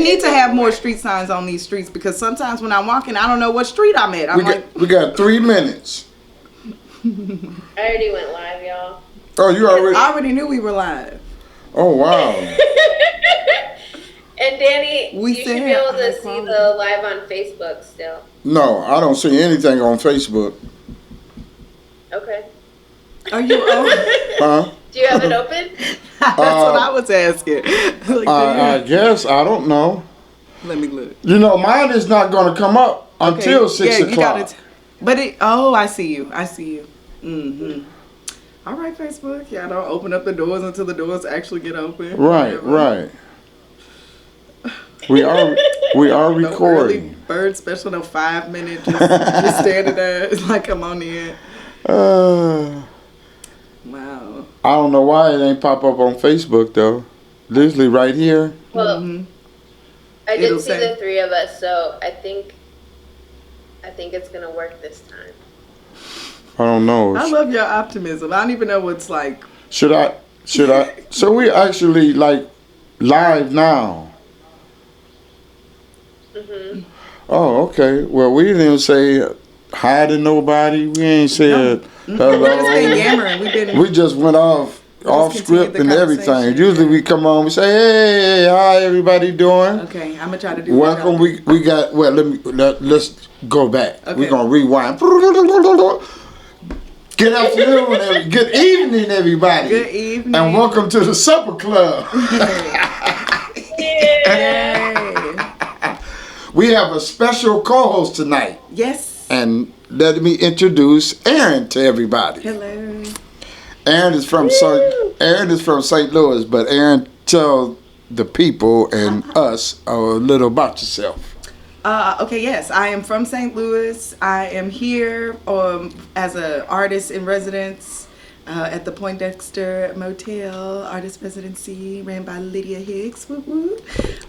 need to have more street signs on these streets because sometimes when I'm walking, I don't know what street I'm at. We got 3 minutes. I already went live, y'all. Oh, you already? I already knew we were live. Oh, wow. And Danny, you should be able to see the live on Facebook still. No, I don't see anything on Facebook. Okay. Are you open? Huh? Do you have it open? That's what I was asking. Like, I guess. I don't know. Let me look. You know, mine is not going to come up until 6 o'clock. But I see you. I see you. Mm-hmm. All right, Facebook. Yeah, don't open up the doors until the doors actually get open. Right. We are recording. No bird special, no 5 minute. Just standing there. It's like I'm on the end. Wow. I don't know why it ain't pop up on Facebook though. Literally right here. Well, I did see the 3 of us, so I think it's gonna work this time. I don't know. I love your optimism. I don't even know what's like. Should I? So we actually like live now. Mhm. Oh, okay. Well, we didn't say hi to nobody. We ain't said hello. We've just been yammering. We just went off script and everything. Usually we come on, we say, hey, how everybody doing? Okay, I'm gonna try to do. Welcome. We got. Well, let's go back. Okay. We're gonna rewind. Good afternoon, good evening, everybody. Good evening, and welcome to the Supper Club. Yay. We have a special co-host tonight. Yes. And let me introduce Aaron to everybody. Hello. Aaron is from St. Louis, but Aaron, tell the people and us a little about yourself. Okay, yes, I am from St. Louis. I am here as an artist in residence at the Poindexter Motel Artist Residency, ran by Lydia Hicks. Woo woo.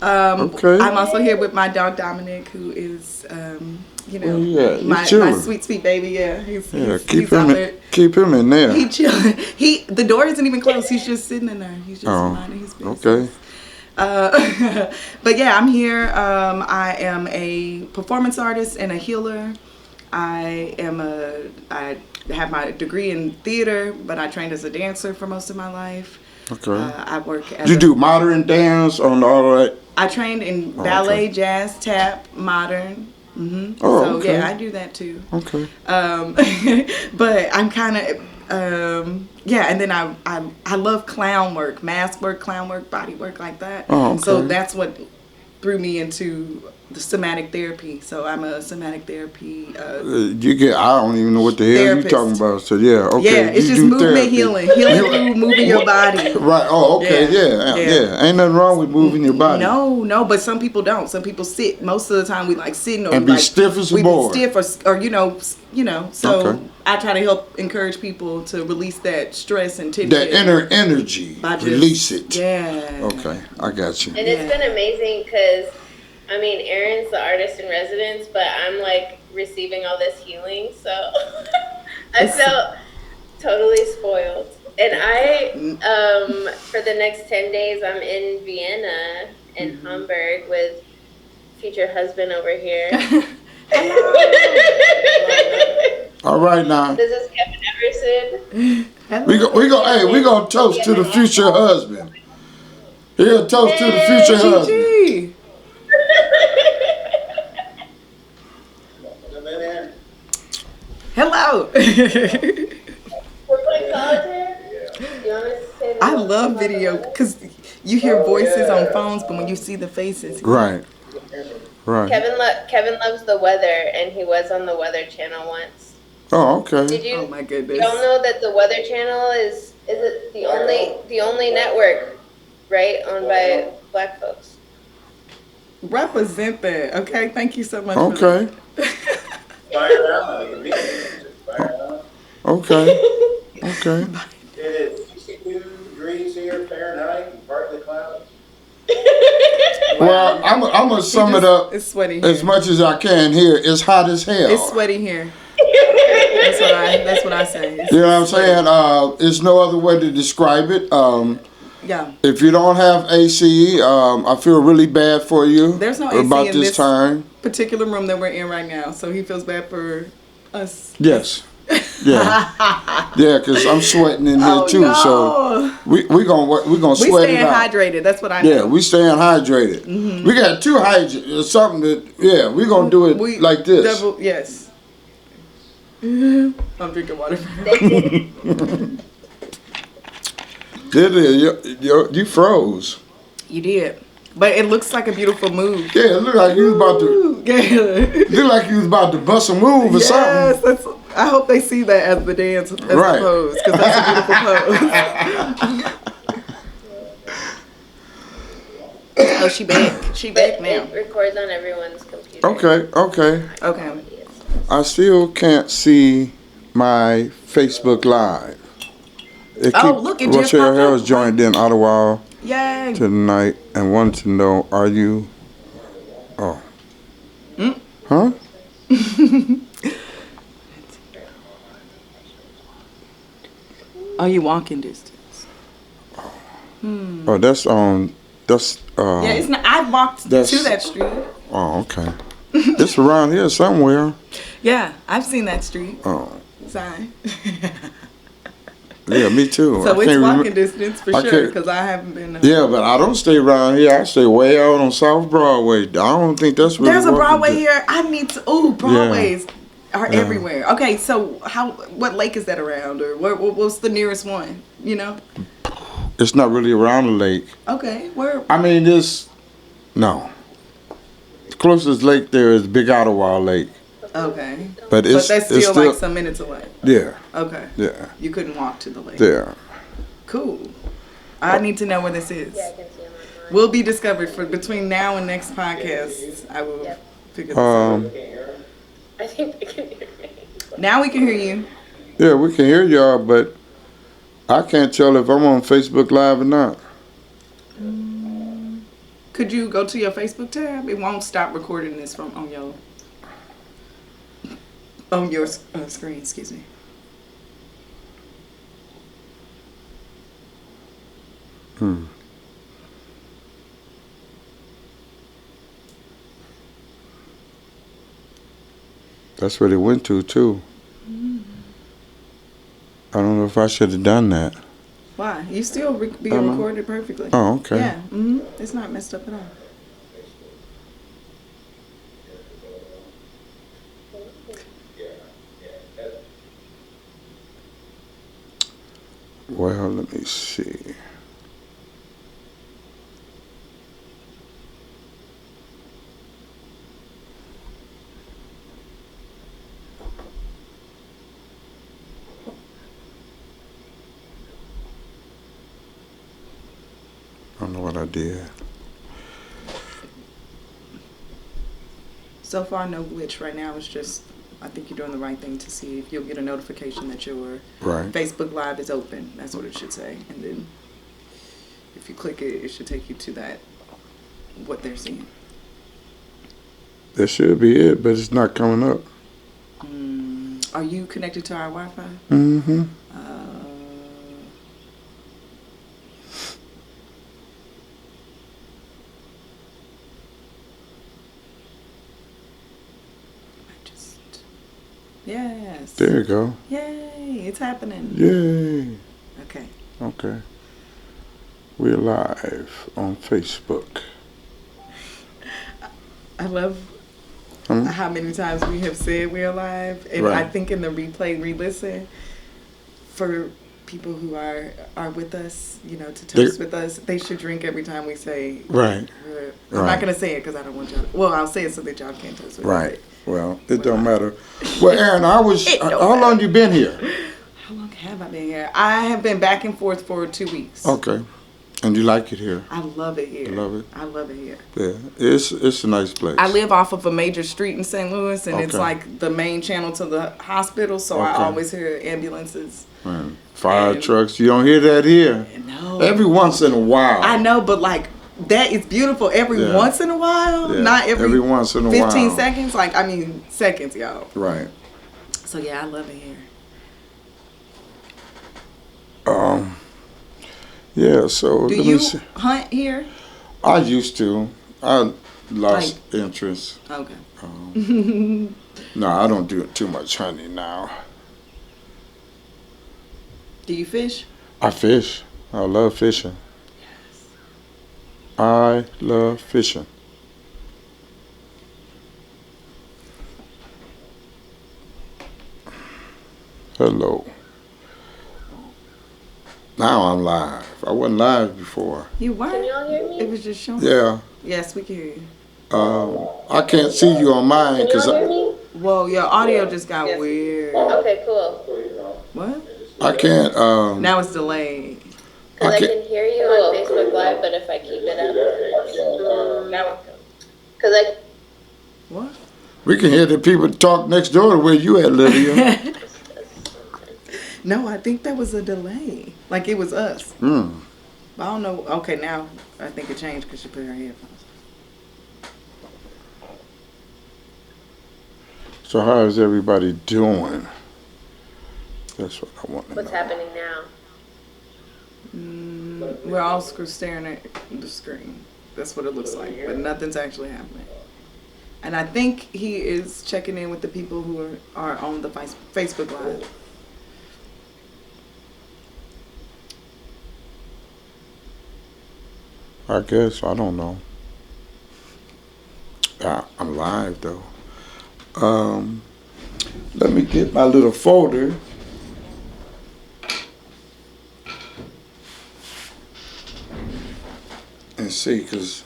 Okay. I'm also here with my dog Dominic, who is, my sweet baby. Yeah, he's keep out there. Keep him in there. He chilling. The door isn't even closed. He's just sitting in there. He's just minding his business. Okay. But yeah, I'm here. I am a performance artist and a healer. I have my degree in theater, but I trained as a dancer for most of my life. Okay. I work as you do modern dance on all that? I trained in ballet, jazz, tap, modern. Mm-hmm. Oh, so yeah, I do that too. Okay. But I'm kind of and then I love clown work, mask work, clown work, body work, like that. Oh, okay. So that's what threw me into the somatic therapy. So I'm a somatic therapy. I don't even know what the hell you're talking about. So yeah, okay. Yeah, it's just movement healing through moving your body. Right. Oh, okay. Yeah. Ain't nothing wrong with moving your body. No, but some people don't. Some people sit. Most of the time we like sitting or and be stiff as a board. Be stiff or So okay. I try to help encourage people to release that stress and tension. That inner energy. Release it. Yeah. Okay, I got you. And it's been amazing because, I mean, Aaron's the artist in residence, but I'm like receiving all this healing, so I felt totally spoiled. And I, for the next 10 days, I'm in Vienna and Hamburg with future husband over here. All right now. This is Kevin Everson. We gonna toast to the future husband. He'll toast to the future husband. Hello. We're playing solitaire? I love video because you hear voices on phones, but when you see the faces. Right. Kevin loves the weather, and he was on the Weather Channel once. Oh, okay. Did you? Oh my goodness. Y'all know that the Weather Channel is it the only network, right, owned by Black folks? Represent that, okay? Thank you so much. Okay. Okay. It is 62 degrees here Fahrenheit and partly clouds. Well, I'm gonna sum it up. It's sweaty here. As much as I can here. It's hot as hell. It's sweaty here. That's what I say. You know what I'm saying? There's no other way to describe it. Yeah. If you don't have AC, I feel really bad for you. There's no AC about in this this time. particular room that we're in right now, so he feels bad for us. Yes. Yeah. Yeah, because I'm sweating in here too. No. So we gonna We sweat it staying out. hydrated. That's what I know. Yeah, we staying hydrated. We got 2 hydrants. Something that we gonna do it like this. Double, yes. I'm drinking water. You froze. You did, but it looks like a beautiful move. Yeah, it looked like you was about to. Yeah. Look like you was about to bust a move or something. Yes, I hope they see that as the dance, as Right. the pose, because that's a beautiful pose. Oh, she back. She back now. It records on everyone's computer. Okay. Okay. I still can't see my Facebook Live. Look, it just Rochelle popped Harris up. joined in Ottawa Yay. tonight and wanted to know, are you... Oh. Huh? Are you walking distance? Oh, that's Yeah, it's not. I walked to That's- that street. Oh, okay. It's around here somewhere. Yeah, I've seen that street Oh, sign. yeah, me too. So I it's can't walking remem- distance for I sure, can't- because I haven't been. Yeah, but I don't stay around here. I stay way out on South Broadway. I don't think that's really There's a walking Broadway distance. here. I need to. Ooh, Broadways are Yeah. everywhere. Okay, so what lake is that around, or what's the nearest one? You know? It's not really around the lake. Okay, where? I mean, no. The closest lake there is Big Ottawa Lake, Okay, but but it's that's it's still like some minutes away. yeah, Okay, yeah, you couldn't walk to the lake. there. Cool. I need to know where this is. Yeah, I can see them on mine. Will be discovered for between now and next podcast. I will Yep. figure this out. I think they can hear me. Now we can hear you. Yeah, we can hear y'all, but I can't tell if I'm on Facebook Live or not. Could you go to your Facebook tab? It won't stop recording this from on your screen. Excuse me. That's where they went to too. I don't know if I should have done that. Why? You still being Uh-huh. recorded perfectly. Oh, okay. Yeah. It's not messed up at all. Well, let me see. I don't know what I did. So far, no glitch right now. It's just, I think you're doing the right thing to see if you'll get a notification that your Right. Facebook Live is open. That's what it should say. And then if you click it, it should take you to that, what they're seeing. That should be it, but it's not coming up. Are you connected to our Wi-Fi? Mm-hmm. Yes. There you go. Yay, it's happening. Yay. Okay. Okay. We're live on Facebook. I love how many times we have said we're alive. And Right. I think in the replay, re-listen, for people who are with us, you know, to toast with us, they should drink every time we say. Right. I'm Right. not going to say it because I don't want y'all to. Well, I'll say it so that y'all can't toast with Right. us. Well, it don't matter. Well, Aaron, It don't how long you been here? How long have I been here? I have been back and forth for 2 weeks. Okay. And you like it here? I love it here. You love it? I love it here. Yeah. It's a nice place. I live off of a major street in St. Louis, and it's Okay. like the main channel to the hospital, so I Okay. always hear ambulances. Man, fire And- trucks. You don't hear that here. No. Every once in a while. I know, but like, that is beautiful every Yeah. once in a while, Yeah, not every once in a 15 while. seconds. Like, I mean, seconds, y'all. Right. So, yeah, I love it here. Yeah, so Do let you me see. hunt here? I used to. I lost interest. Okay. No, I don't do too much hunting now. Do you fish? I fish. I love fishing. I love fishing. Hello. Now I'm live. I wasn't live before. You were? Can y'all hear me? It was just showing. Yeah. Yes, we can hear you. I can't see you on mine Can because y'all hear me? Whoa, your audio just got weird. Okay, cool. What? I can't. Now it's delayed. Because I I can't- can hear you on Facebook Live, but if I keep it up, now because I What? We can hear the people talk next door to where you at, Lydia. No, I think that was a delay. Like it was us. Hmm. But I don't know. Okay, now I think it changed because she put her headphones. So how is everybody doing? That's what I want to know. what's happening now? We're all staring at the screen. That's what it looks like. But nothing's actually happening. And I think he is checking in with the people who are on the Facebook Live. I guess. I don't know. I'm live, though. Let me get my little folder. And see, because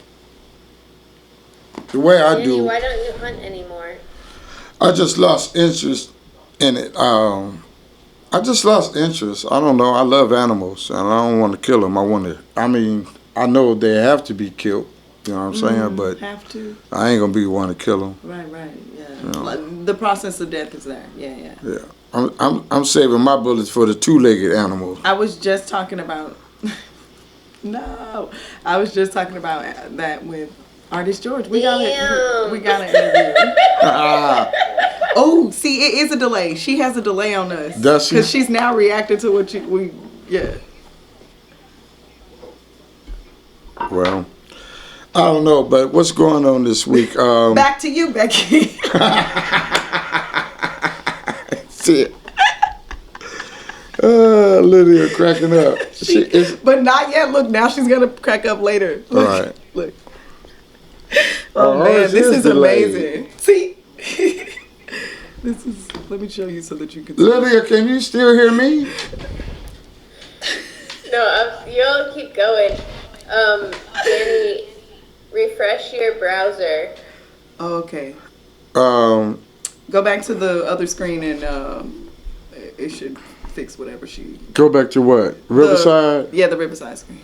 the way I Danny, do, why don't you hunt anymore? I just lost interest in it. I just lost interest. I don't know. I love animals, and I don't want to kill them. I know they have to be killed. You know what I'm saying? But Have to. I ain't gonna be one to kill them. Right, yeah. Yeah. Like, the process of death is there. Yeah. Yeah, I'm saving my bullets for the two-legged animals. I was just talking about. No, I was just talking about that with Artist George. We got Damn. an interview. Oh, see, it is a delay. She has a delay on us. Does she? Because she's now reacting to what yeah. Well, I don't know, but what's going on this week? Back to you, Becky. See it. Lydia cracking up. But not yet. Look, now she's gonna crack up later. Look, Right. Look. Oh man, hers this is delayed. amazing. See, this is. Let me show you so that you can. See. Lydia, can you still hear me? No, you'll keep going. Danny, refresh your browser. Oh, okay. Um, Go back to the other screen and it should fix whatever she. go back to what? Riverside? Yeah, the Riverside screen.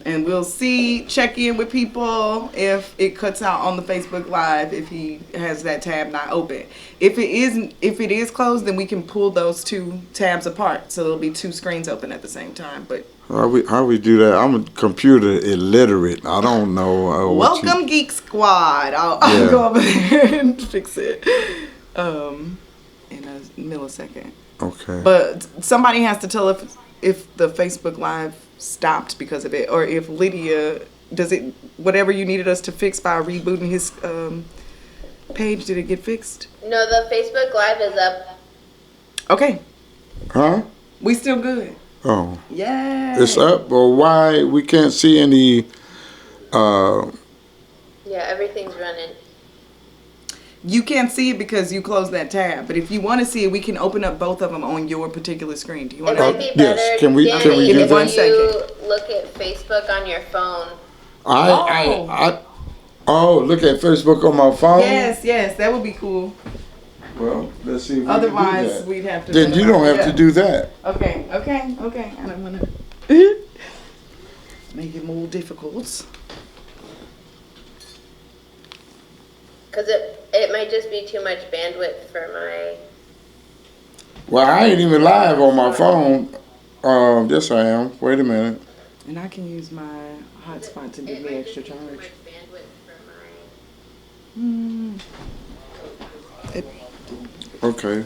And we'll check in with people if it cuts out on the Facebook Live if he has that tab not open. If it is closed, then we can pull those two tabs apart, so there'll be two screens open at the same time. But How we do that? I'm a computer illiterate. I don't know. welcome, Geek Squad. I'll Yeah. go over there and fix it in a millisecond. Okay. But somebody has to tell if the Facebook Live stopped because of it, or if Lydia does it. Whatever you needed us to fix by rebooting his page, did it get fixed? No, the Facebook Live is up. Okay, Huh? we still good. Oh. Yeah. It's up, or why we can't see any? Yeah, everything's running. You can't see it because you closed that tab. But if you want to see it, we can open up both of them on your particular screen. Do you want It to? might be yes. better. Can we Danny, do Give me if 1 you second. look at Facebook on your phone. Oh, look at Facebook on my phone. Yes, that would be cool. Well, let's see if we Otherwise, can do that. we'd have to. Then you don't have to do that. Okay. I don't want to make it more difficult. Because it might just be too much bandwidth for my. Well, I ain't even live on my phone. Yes, I am. Wait a minute. And I can use my hotspot to give It me might extra just be too charge. much bandwidth for my. Okay,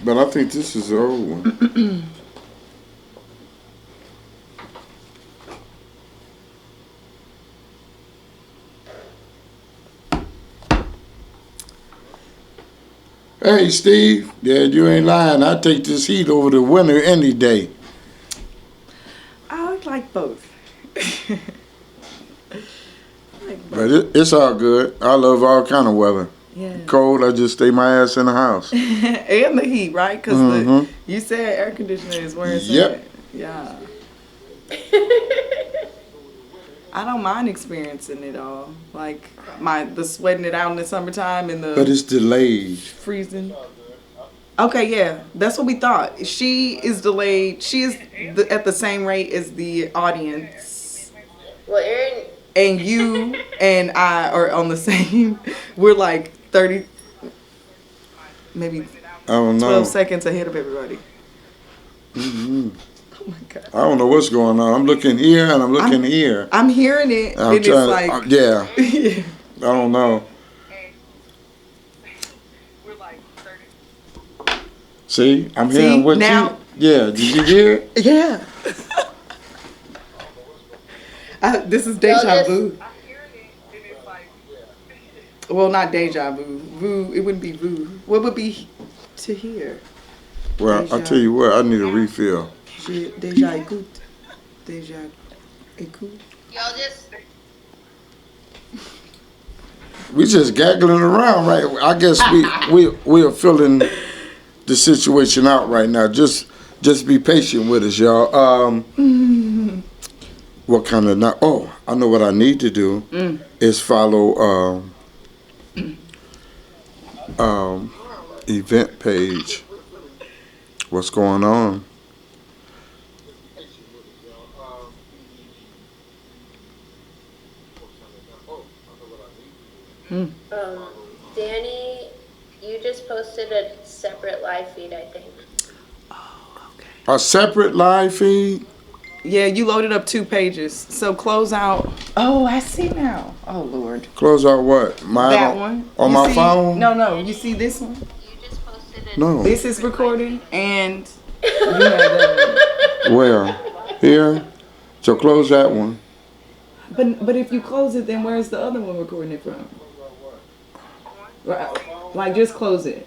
but I think this is the old one. Hey, Steve. Yeah, you ain't lying. I take this heat over the winter any day. I like both. But it's all good. I love all kind of weather. Yeah. Cold, I just stay my ass in the house. And the heat, right? Because you said air conditioner is where it's Yep. at. Yeah. I don't mind experiencing it all. Like the sweating it out in the summertime and But the it's delayed. freezing. Okay, yeah, that's what we thought. She is delayed. She is at the same rate as the audience, Well, Aaron. and you and I are on the same. We're like 30, maybe I don't 12 know. seconds ahead of everybody. Oh my god! I don't know what's going on. I'm looking here and I'm looking here. I'm hearing it, I'm and it's trying. like Yeah. I don't know. See, I'm See, hearing what now- you. Yeah, did you hear it? yeah. This is deja Y'all vu. Well, not deja vu. Vu. It wouldn't be vu. What would be to hear? Well, I'll tell you what. I need a refill. Deja écoute. Deja écoute. Y'all just. We just gaggling around, right? I guess we are filling the situation out right now. Just be patient with us, y'all. What kind of not? Oh, I know what I need to do is follow event page. What's going on? Danny, you just posted a separate live feed, I think. A separate live feed? Yeah, you loaded up 2 pages. So close out. Oh, I see now. Oh Lord. Close out what? Mine That one. on You my see- phone? No. You see this one? You just posted a. No. This is recording, and you have that Where? Here? So close that one. one. But if you close it, then where's the other one recording it from? Right. Like just close it.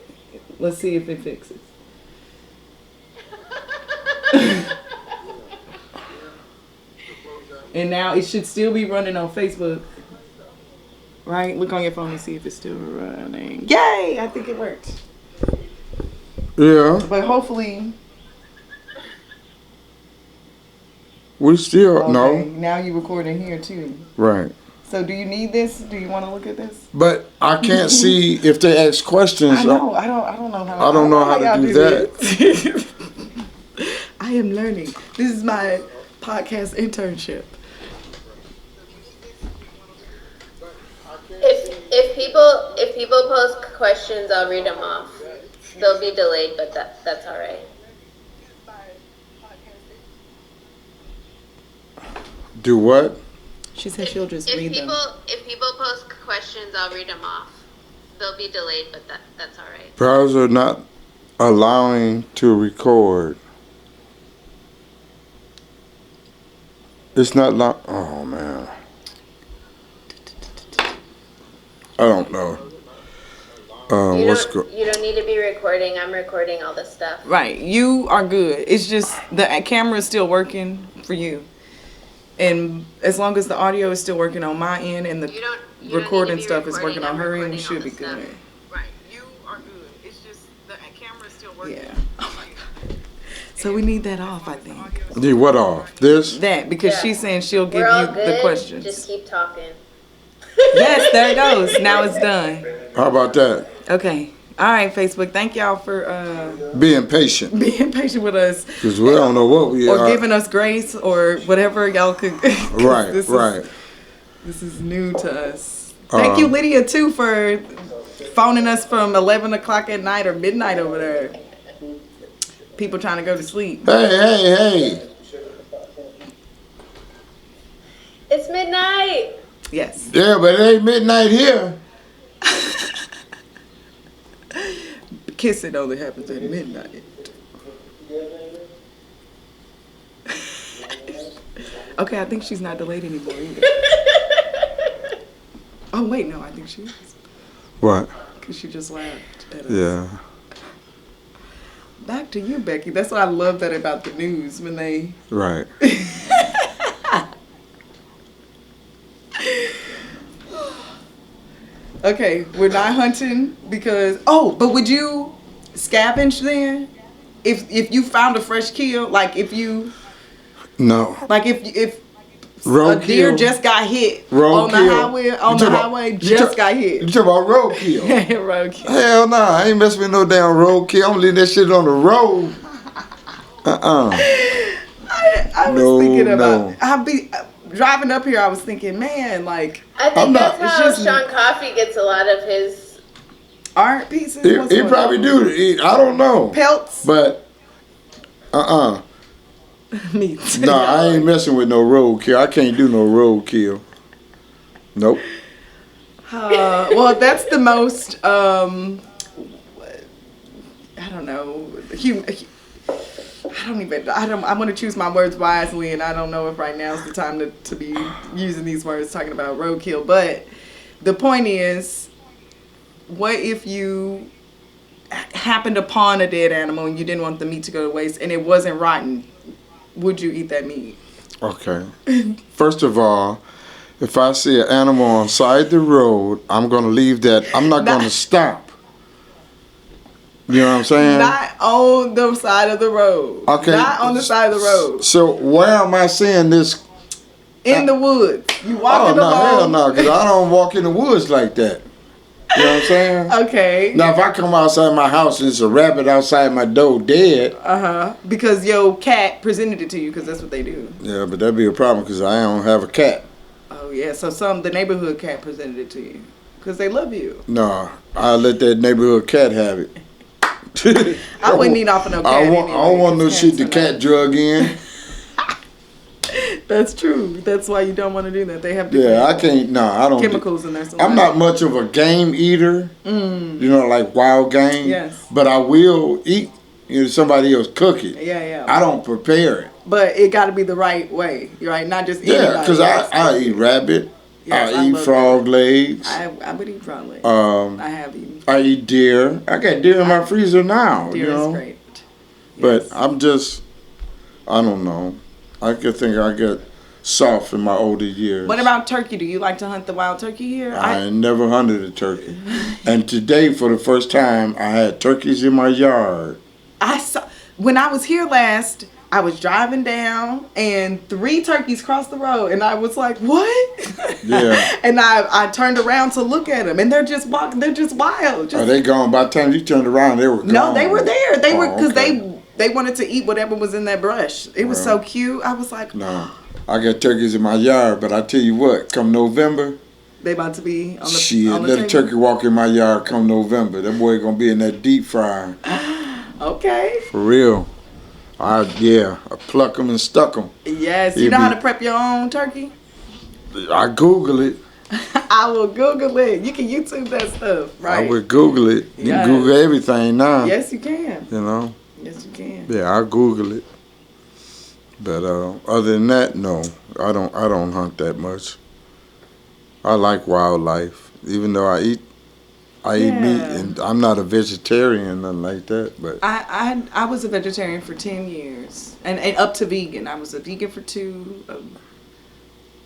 Let's see if it fixes. And now it should still be running on Facebook. Right? Look on your phone and see if it's still running. Yay! I think it worked. Yeah. But hopefully. We still Okay, no. now you're recording here too. Right. So do you need this? Do you want to look at this? But I can't see if they ask questions. I know. I don't know how. I don't know how to y'all do that. this. I am learning. This is my podcast internship. If people post questions, I'll read them off. They'll be delayed, but that's all right. Do what? She said she'll just read them. If people post questions, I'll read them off. They'll be delayed, but that's all right. Browser not allowing to record. It's not oh man. I don't know. You What's you don't need to be recording. I'm recording all this stuff. Right. You are good. It's just the camera is still working for you. And as long as the audio is still working on my end and the You don't need recording to be stuff is recording, working on I'm her end, we recording should all be this stuff. good. Right. You are good. It's just the camera is still working. Yeah. Oh my God. So we need that off, I think. the what off? This? That, because Yeah. she's saying she'll give We're all you good. the questions. Just keep talking. Yes, there it goes. Now it's done. How about that? Okay. All right, Facebook. Thank y'all for Being patient. being patient with us. Because we don't know what we Or are. giving us grace or whatever y'all could. 'Cause Right, this right. This is new to us. Thank you, Lydia, too, for phoning us from 11 o'clock at night or midnight over there. People trying to go to sleep. Hey. It's midnight. Yes. Yeah, but it ain't midnight here. Kissing only happens at midnight. Okay, I think she's not delayed anymore either. Oh, wait, no, I think she is. What? Because she just laughed at us. Yeah. Back to you, Becky. That's why I love that about the news when they. Right. Okay, we're not hunting because. Oh, but would you scavenge then? If you found a fresh kill, like if you. No. Like if Road a deer kill. just got hit Road on kill. the highway, You talking about- just got You hit. talking about roadkill? Road kill. Hell nah, I ain't messing with no damn roadkill. I'm leaving that shit on the road. I was No, thinking about. no. I'd be driving up here. I was thinking, man, like I think I'm that's not- how it's just- Sean Coffey gets a lot of his. art pieces. He, What's he going probably on? do. I don't know. Pelts. But Me too. no, I ain't messing with no roadkill. I can't do no roadkill. Nope. Well, that's the most. I don't know. I want to choose my words wisely, and I don't know if right now is the time to be using these words talking about roadkill. But the point is, what if you happened upon a dead animal and you didn't want the meat to go to waste and it wasn't rotten? Would you eat that meat? Okay. First of all, if I see an animal on side the road, I'm gonna leave that. I'm not gonna stop. You know what I'm saying? Not on the side of the road. Okay. Not on the side of the road. So where am I seeing this? In the woods. You Oh walking no, hell along. no, because I don't walk in the woods like that. You know what I'm saying? Okay. Now if I come outside my house and it's a rabbit outside my door dead, Because your cat presented it to you, because that's what they do. yeah, but that'd be a problem because I don't have a cat. Oh yeah. So the neighborhood cat presented it to you, because they love you. No, I'll let that neighborhood cat have it. I wouldn't eat off of no cat. I don't anyway, want no 'cause shit the cats are cat drug in. not- That's true. That's why you don't want to do that. They have Yeah, I different can't. No, I don't. chemicals in there. I'm not much of a game eater. You know, like wild game. Yes. But I will eat. You know, somebody else cook it. Yeah. I don't prepare it. But it got to be the right way, right? Not just Yeah, anybody because else. I eat rabbit. Yes, I eat love frog legs. I would eat frog legs. Um, I have eaten. I eat deer. I got deer in my freezer now. Deer you know? is great. But Yes. I'm just, I don't know. I could think I get soft in my older years. What about turkey? Do you like to hunt the wild turkey here? I never hunted a turkey. And today, for the first time, I had turkeys in my yard. I saw when I was here last. I was driving down and 3 turkeys crossed the road, and I was like, "What?" Yeah. And I turned around to look at them, and they're just walking. They're just wild. Just, Are they gone? By the time you turned around, they were gone. no, they were there. They were Oh, because okay. they wanted to eat whatever was in that brush. It was so cute. I was like, No, I got turkeys in my yard, but I tell you what, come November, they about to be on the shit, on the let a table. turkey walk in my yard come November. That boy gonna be in that deep fryer. Okay. For real. I pluck them and stuck them. Yes, you It'd know how be- to prep your own turkey. I Google it. I will Google it. You can YouTube that stuff, right? I would Google it. You Yes. can Google everything now. Yes, you can. You know? Yes, you can. Yeah, I Google it. But other than that, no. I don't hunt that much. I like wildlife. Even though I eat meat, Yeah. and I'm not a vegetarian, nothing like that. But I was a vegetarian for 10 years and up to vegan. I was a vegan for 2, a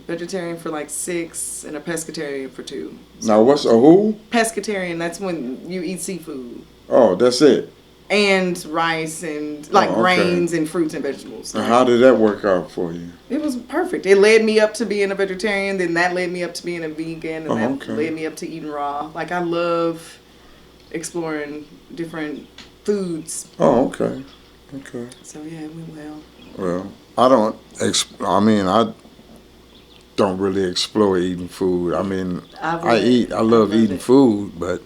vegetarian for like 6, and a pescatarian for 2. now, what's a who? Pescatarian, that's when you eat seafood Oh, that's it. and rice and like Oh, okay. grains and fruits and vegetables. Now, how did that work out for you? It was perfect. It led me up to being a vegetarian, then that led me up to being a vegan, and Oh, that okay. led me up to eating raw. Like, I love exploring different foods. Oh, okay. Okay. So yeah, it went well. Well, I don't. I don't really explore eating food. I mean, I would. eat. I love I love eating it. food, but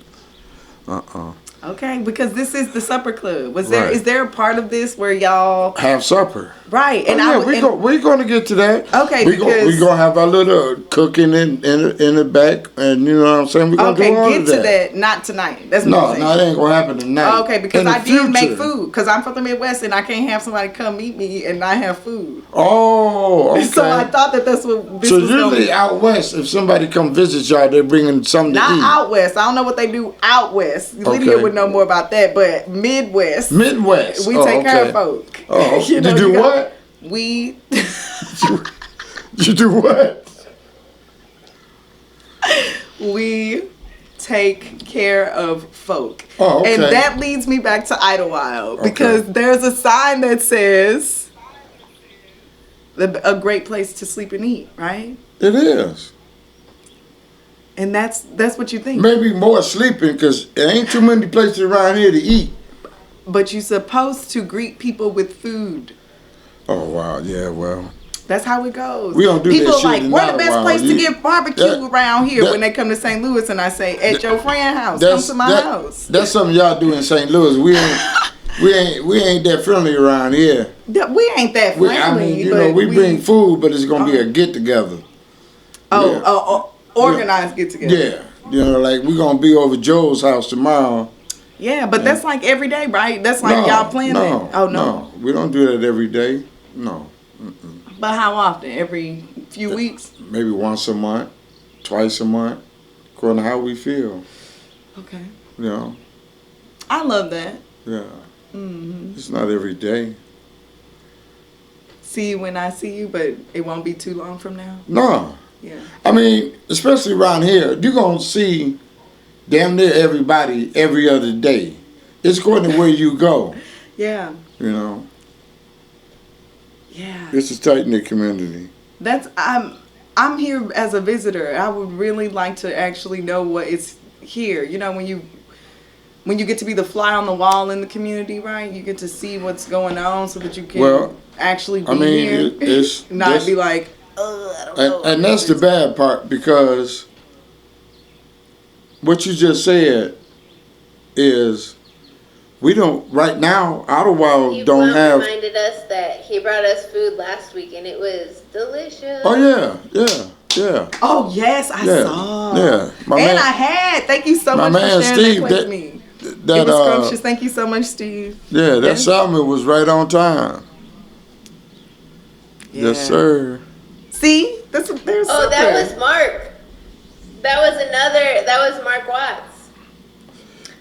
Okay, because this is the supper club. Is Right. there a part of this where y'all Have supper. right? And Oh, I yeah, we're going to get to that. Okay, we're because going to have our little cooking in the back, and you know what I'm saying. We're going to do all get of that. to that. Not tonight. That's what No, I'm saying. no, it ain't going to happen tonight. Okay, because In the I did make future. food. Because I'm from the Midwest and I can't have somebody come meet me and not have food. Oh, okay. So I thought that's what this So was going to usually be. out west, if somebody come visit y'all, they're bringing something to Not eat. out west. I don't know what they do out west. Lydia Okay. would know more about that. But Midwest, Midwest. we Oh, take care of okay. folk. Oh, You know, you do you got- what? We You do what? we take care of folk. Oh, okay. And that leads me back to Idlewild Okay. because there's a sign that says a great place to sleep and eat, right? It is. And that's what you think. Maybe more sleeping because there ain't too many places around here to eat. But you're supposed to greet people with food. Oh, wow. Yeah, well. That's how it goes. We don't do people that are shit like, in where the best Idlewild. place to You- get barbecue that- around here that- when they come to St. Louis? And I say, at your friend's house. Come to my house. That's something y'all do in St. Louis. We ain't that friendly around here. We ain't that friendly. I mean, you but know, we bring food, but it's gonna be a get together. Organized get together. Yeah, you know, like we're gonna be over Joe's house tomorrow. Yeah, but that's like every day, right? That's like y'all planning. No, we don't do that every day. No, But how often? Every few weeks? maybe once a month, twice a month, according to how we feel. Okay. You know, I love that. yeah. Mm-hmm. It's not every day. See you when I see you, but it won't be too long from now. No, Yeah. I mean, especially around here, you're gonna see damn near everybody every other day. It's according to where you go. Yeah. You know, Yeah. it's a tight knit community. I'm here as a visitor. I would really like to actually know what is here. You know, when you get to be the fly on the wall in the community, right? You get to see what's going on so that you can actually be here. It's not be like, I don't know. and that's the bad part because what you just said is we don't right now. Idlewild He don't have. reminded us that he brought us food last week and it was delicious. Oh yeah. Oh yes, I Yeah, saw. yeah. My and man- I had. Thank you so my much man for sharing Steve, that with that- me. That It was scrumptious. Thank you so much, Steve. yeah, that Yes. salmon was right on time. Yeah. Yes, sir. See, there's Oh, that was Mark. That was Mark Watts.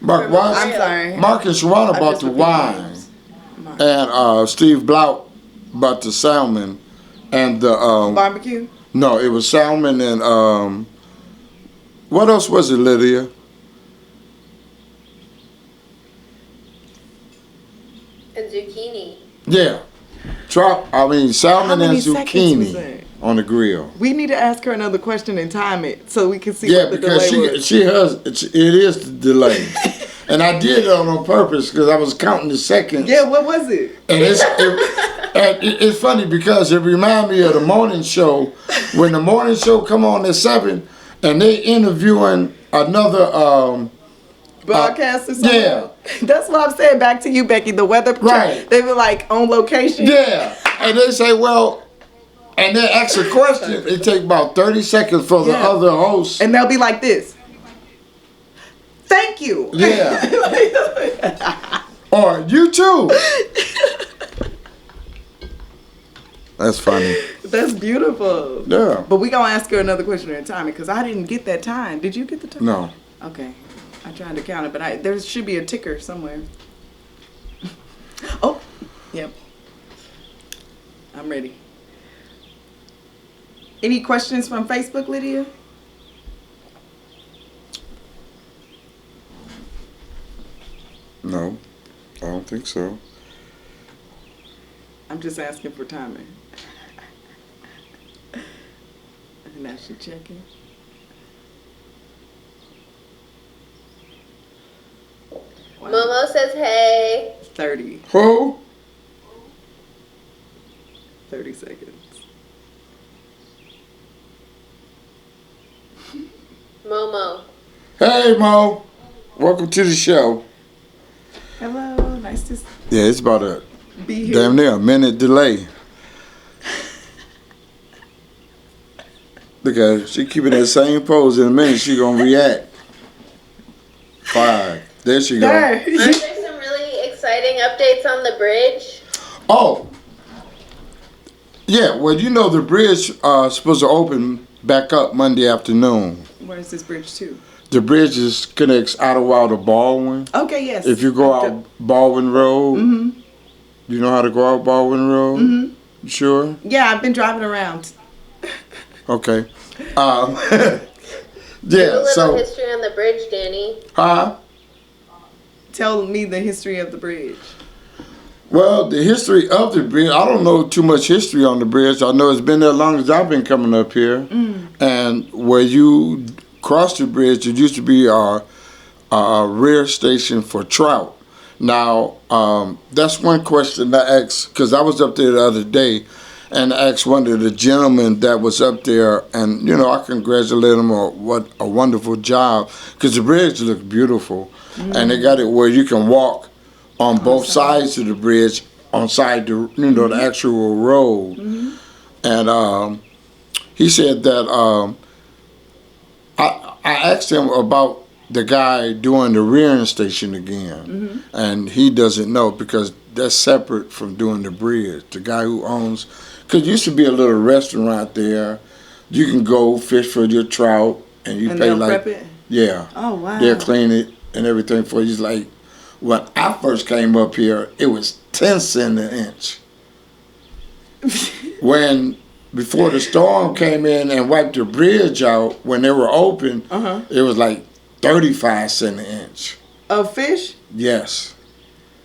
Mark Watts. I'm sorry. Mark and Shawana I bought just the repeated wine, names. Mark. and Steve Blount bought the salmon, and the Barbecue. no, it was salmon and what else was it, Lydia? And zucchini. Yeah, salmon How and many seconds was zucchini that? on the grill. We need to ask her another question and time it so we can see Yeah, what the because delay was. it is the delay, and I did it on purpose because I was counting the seconds. Yeah, what was it? And it's funny because it reminded me of the morning show when the morning show come on at 7 and they interviewing another Broadcaster. yeah. That's what I'm saying. Back to you, Becky. The weather. Right. They were like on location. yeah, and they say, well, and they ask a question. It take about 30 seconds for the Yeah. other host. And they'll be like this. Thank you. Yeah. Or you too. That's funny. That's beautiful. Yeah. But we gonna ask her another question at a time because I didn't get that time. Did you get the time? No. Okay. I tried to count it, but there should be a ticker somewhere. Oh, yep. I'm ready. Any questions from Facebook, Lydia? No. I don't think so. I'm just asking for timing. Now she checking. Wow. Momo says hey. 30 Who? seconds. Momo. Hey Mo. Welcome to the show. Hello, nice to Yeah, it's about a be here. damn near a minute delay. Look at her. She keeping that same pose. In a minute, she gonna react. 5. There she go. There. Aren't there some really exciting updates on the bridge? Oh. Yeah, well, you know the bridge supposed to open back up Monday afternoon. Where's this bridge to? The bridge is connects Ottawa to Baldwin. Okay, yes. If you go out Baldwin Road, you know how to go out Baldwin Road? You sure? Yeah, I've been driving around. Okay. Give a Yeah, little so, history on the bridge, Danny. Tell me the history of the bridge. Well, the history of the bridge, I don't know too much history on the bridge. I know it's been there as long as I've been coming up here. And where you cross the bridge, it used to be a rear station for trout. Now, that's one question I asked, because I was up there the other day, and I asked one of the gentlemen that was up there, and, you know, I congratulate him on what a wonderful job, because the bridge looked beautiful. And they got it where you can walk on both sides of the bridge, on side the, you know, the actual road. And he said that, I asked him about the guy doing the rearing station again, and he doesn't know, because that's separate from doing the bridge. The guy who owns, because there used to be a little restaurant there. You can go fish for your trout, and you And pay they'll like, prep it? yeah, Oh, wow. they'll clean it and everything for you. It's like, when I first came up here, it was 10 cents an inch. Before the storm came in and wiped the bridge out, when they were open, it was like 35 cents an inch. Of fish? Yes.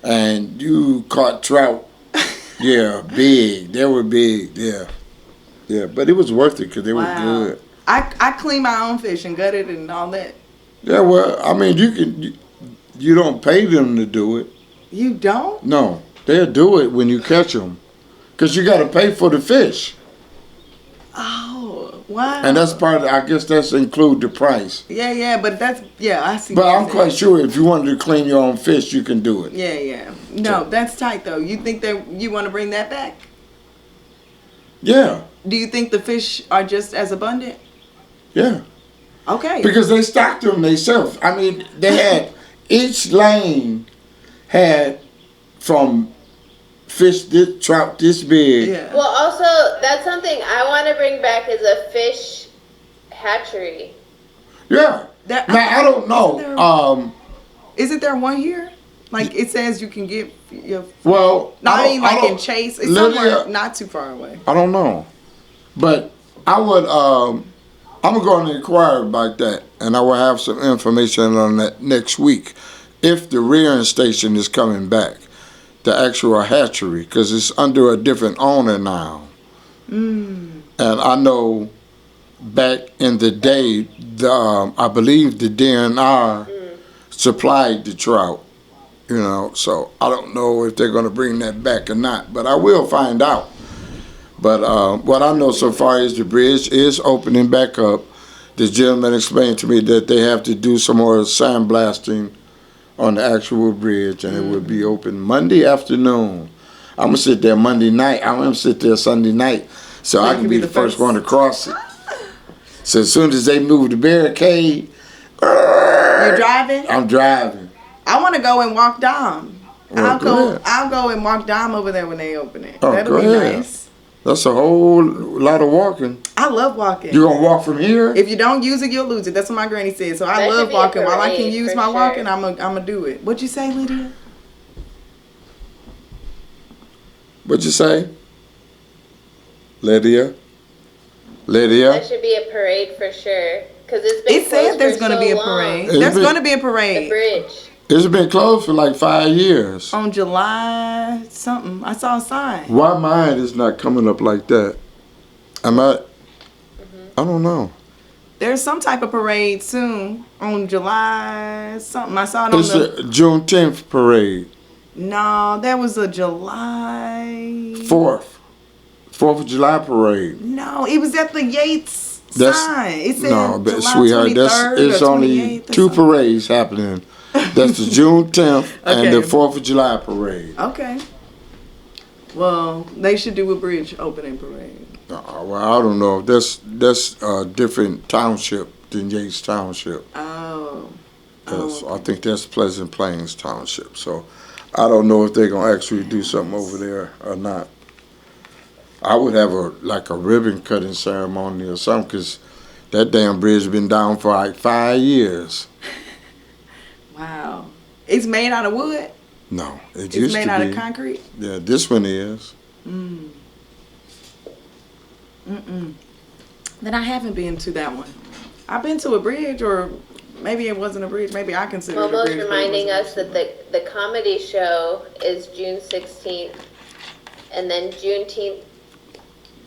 And you caught trout. Yeah, big. They were big, yeah. Yeah, but it was worth it because they were good. I clean my own fish and gut it and all that. Yeah, well, I mean, you don't pay them to do it. You don't? No, they'll do it when you catch them. Because you got to pay for the fish. Oh, wow. And that's part of, I guess that's include the price. Yeah, but that's, I see. But what I'm you're quite saying. sure if you wanted to clean your own fish, you can do it. Yeah. No, that's tight though. You think that you want to bring that back? Yeah, Do you think the fish are just as abundant? yeah. Okay. Because they stocked them themselves. I mean, they had, each lane had from fish, trout this big. Yeah. Well, also, that's something I want to bring back is a fish hatchery. Yeah. That- Now, I don't know. Isn't there one here? Like it says you can get your. Well, No, I mean like don't- in Chase. It's Lydia, somewhere not too far away. I don't know. But I would, I'm going to inquire about that, and I will have some information on that next week if the rearing station is coming back, the actual hatchery, because it's under a different owner now. And I know back in the day, I believe the DNR supplied the trout, you know, so I don't know if they're going to bring that back or not, but I will find out. But what I know so far is the bridge is opening back up. The gentleman explained to me that they have to do some more sandblasting on the actual bridge, and it will be open Monday afternoon. I'm going to sit there Monday night. I'm going to sit there Sunday night so I can be the first one to cross it. So as soon as they move the barricade, You're driving? I'm driving. I want to go and walk down. Well, go ahead. I'll go and walk down over there when they open it. Oh, That'll go be ahead. nice. That's a whole lot of walking. I love walking. You going to walk from here? If you don't use it, you'll lose it. That's what my granny said. So I That love should be a walking. While I can parade, use for my sure. walking, I'm gonna do it. What'd you say, Lydia? What'd you say? Lydia? That should be a parade for sure. Because it's been It said closed there's for gonna so be a long. parade. It's There's been- gonna be a The parade bridge. It's been closed for like 5 years. on July something. I saw a sign. Why mine is not coming up like that? I don't know. There's some type of parade soon on July something. I saw it on It's the. a Juneteenth parade. No, there was a July. 4th of July parade. No, it was at the Yates That's- sign. It said No, but July sweetheart, 23rd it's or only 28th or 2 something. parades happening That's the June 10th and the Okay. 4th of July parade. Okay. Well, they should do a bridge opening parade. Well, I don't know. That's a different township than Yates Township. Oh. Yes, I think that's Pleasant Plains Township. So I don't know if they're gonna actually do something over there or not. I would have a ribbon cutting ceremony or something, 'cause that damn bridge been down for like 5 years. Wow. It's made out of wood? No, it It's used made to out be. of concrete? Yeah, this one is. Then I haven't been to that one. I've been to a bridge, or maybe it wasn't a bridge. Maybe I consider it a Momo's bridge. but it reminding wasn't. us that the comedy show is June 16th, and then Juneteenth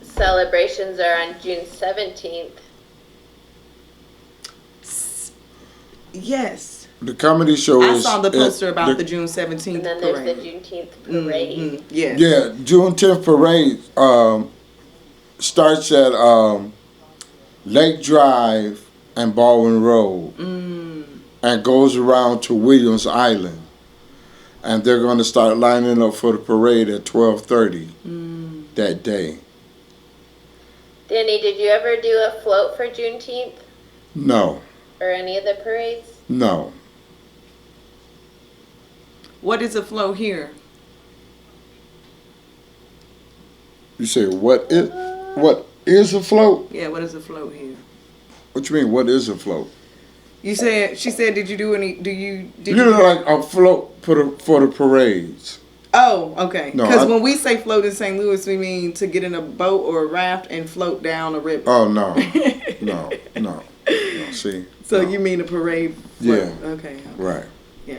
celebrations are on June 17th. Yes. The comedy show I is. saw the poster about the the June 17th And then there's the parade. Juneteenth parade. Mhm. Yes. Yeah, June 10th parade starts at Lake Drive and Baldwin Road and goes around to Williams Island. And they're going to start lining up for the parade at 12:30 that day. Danny, did you ever do a float for Juneteenth No, or any of the parades? no. What is a float here? You say what is a float? Yeah, what is a float here? What you mean? What is a float? She said, did you You know, like a float for the parades. Oh, okay. No, Because I- when we say float in St. Louis, we mean to get in a boat or a raft and float down a river. Oh no, no. See. So no. you mean a parade float? Yeah. Okay. Right. Yeah.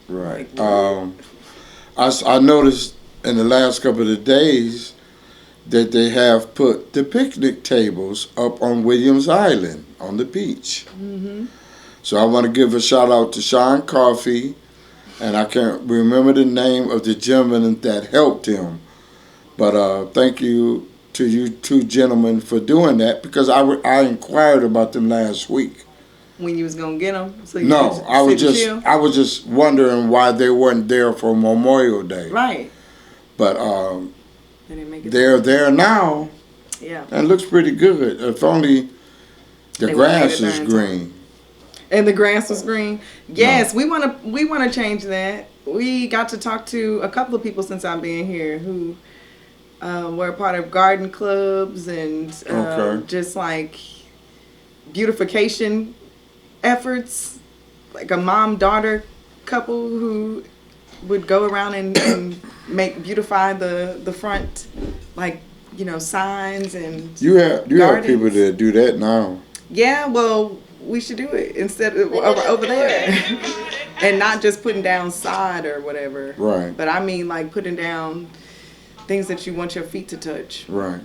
Right. I noticed in the last couple of days that they have put the picnic tables up on Williams Island on the beach. Mm-hmm. So I want to give a shout out to Sean Coffey, and I can't remember the name of the gentleman that helped him. But thank you to you two gentlemen for doing that, because I inquired about them last week. When you was gonna get them? So you No, could I was sit and just chill? I was just wondering why they weren't there for Memorial Day. Right. But They didn't make it. they're there now, Yeah. and it looks pretty good. If only the They grass waited is there green. And the grass was green. Yes, we wanna change that. We got to talk to a couple of people since I've been here who were part of garden clubs and Okay. just like beautification efforts, like a mom-daughter couple who would go around and beautify the front, like, signs and You have Gardens. people that do that now. yeah, well, we should do it instead of over there. And not just putting down sod or whatever. Right. But I mean like putting down things that you want your feet to touch. Right.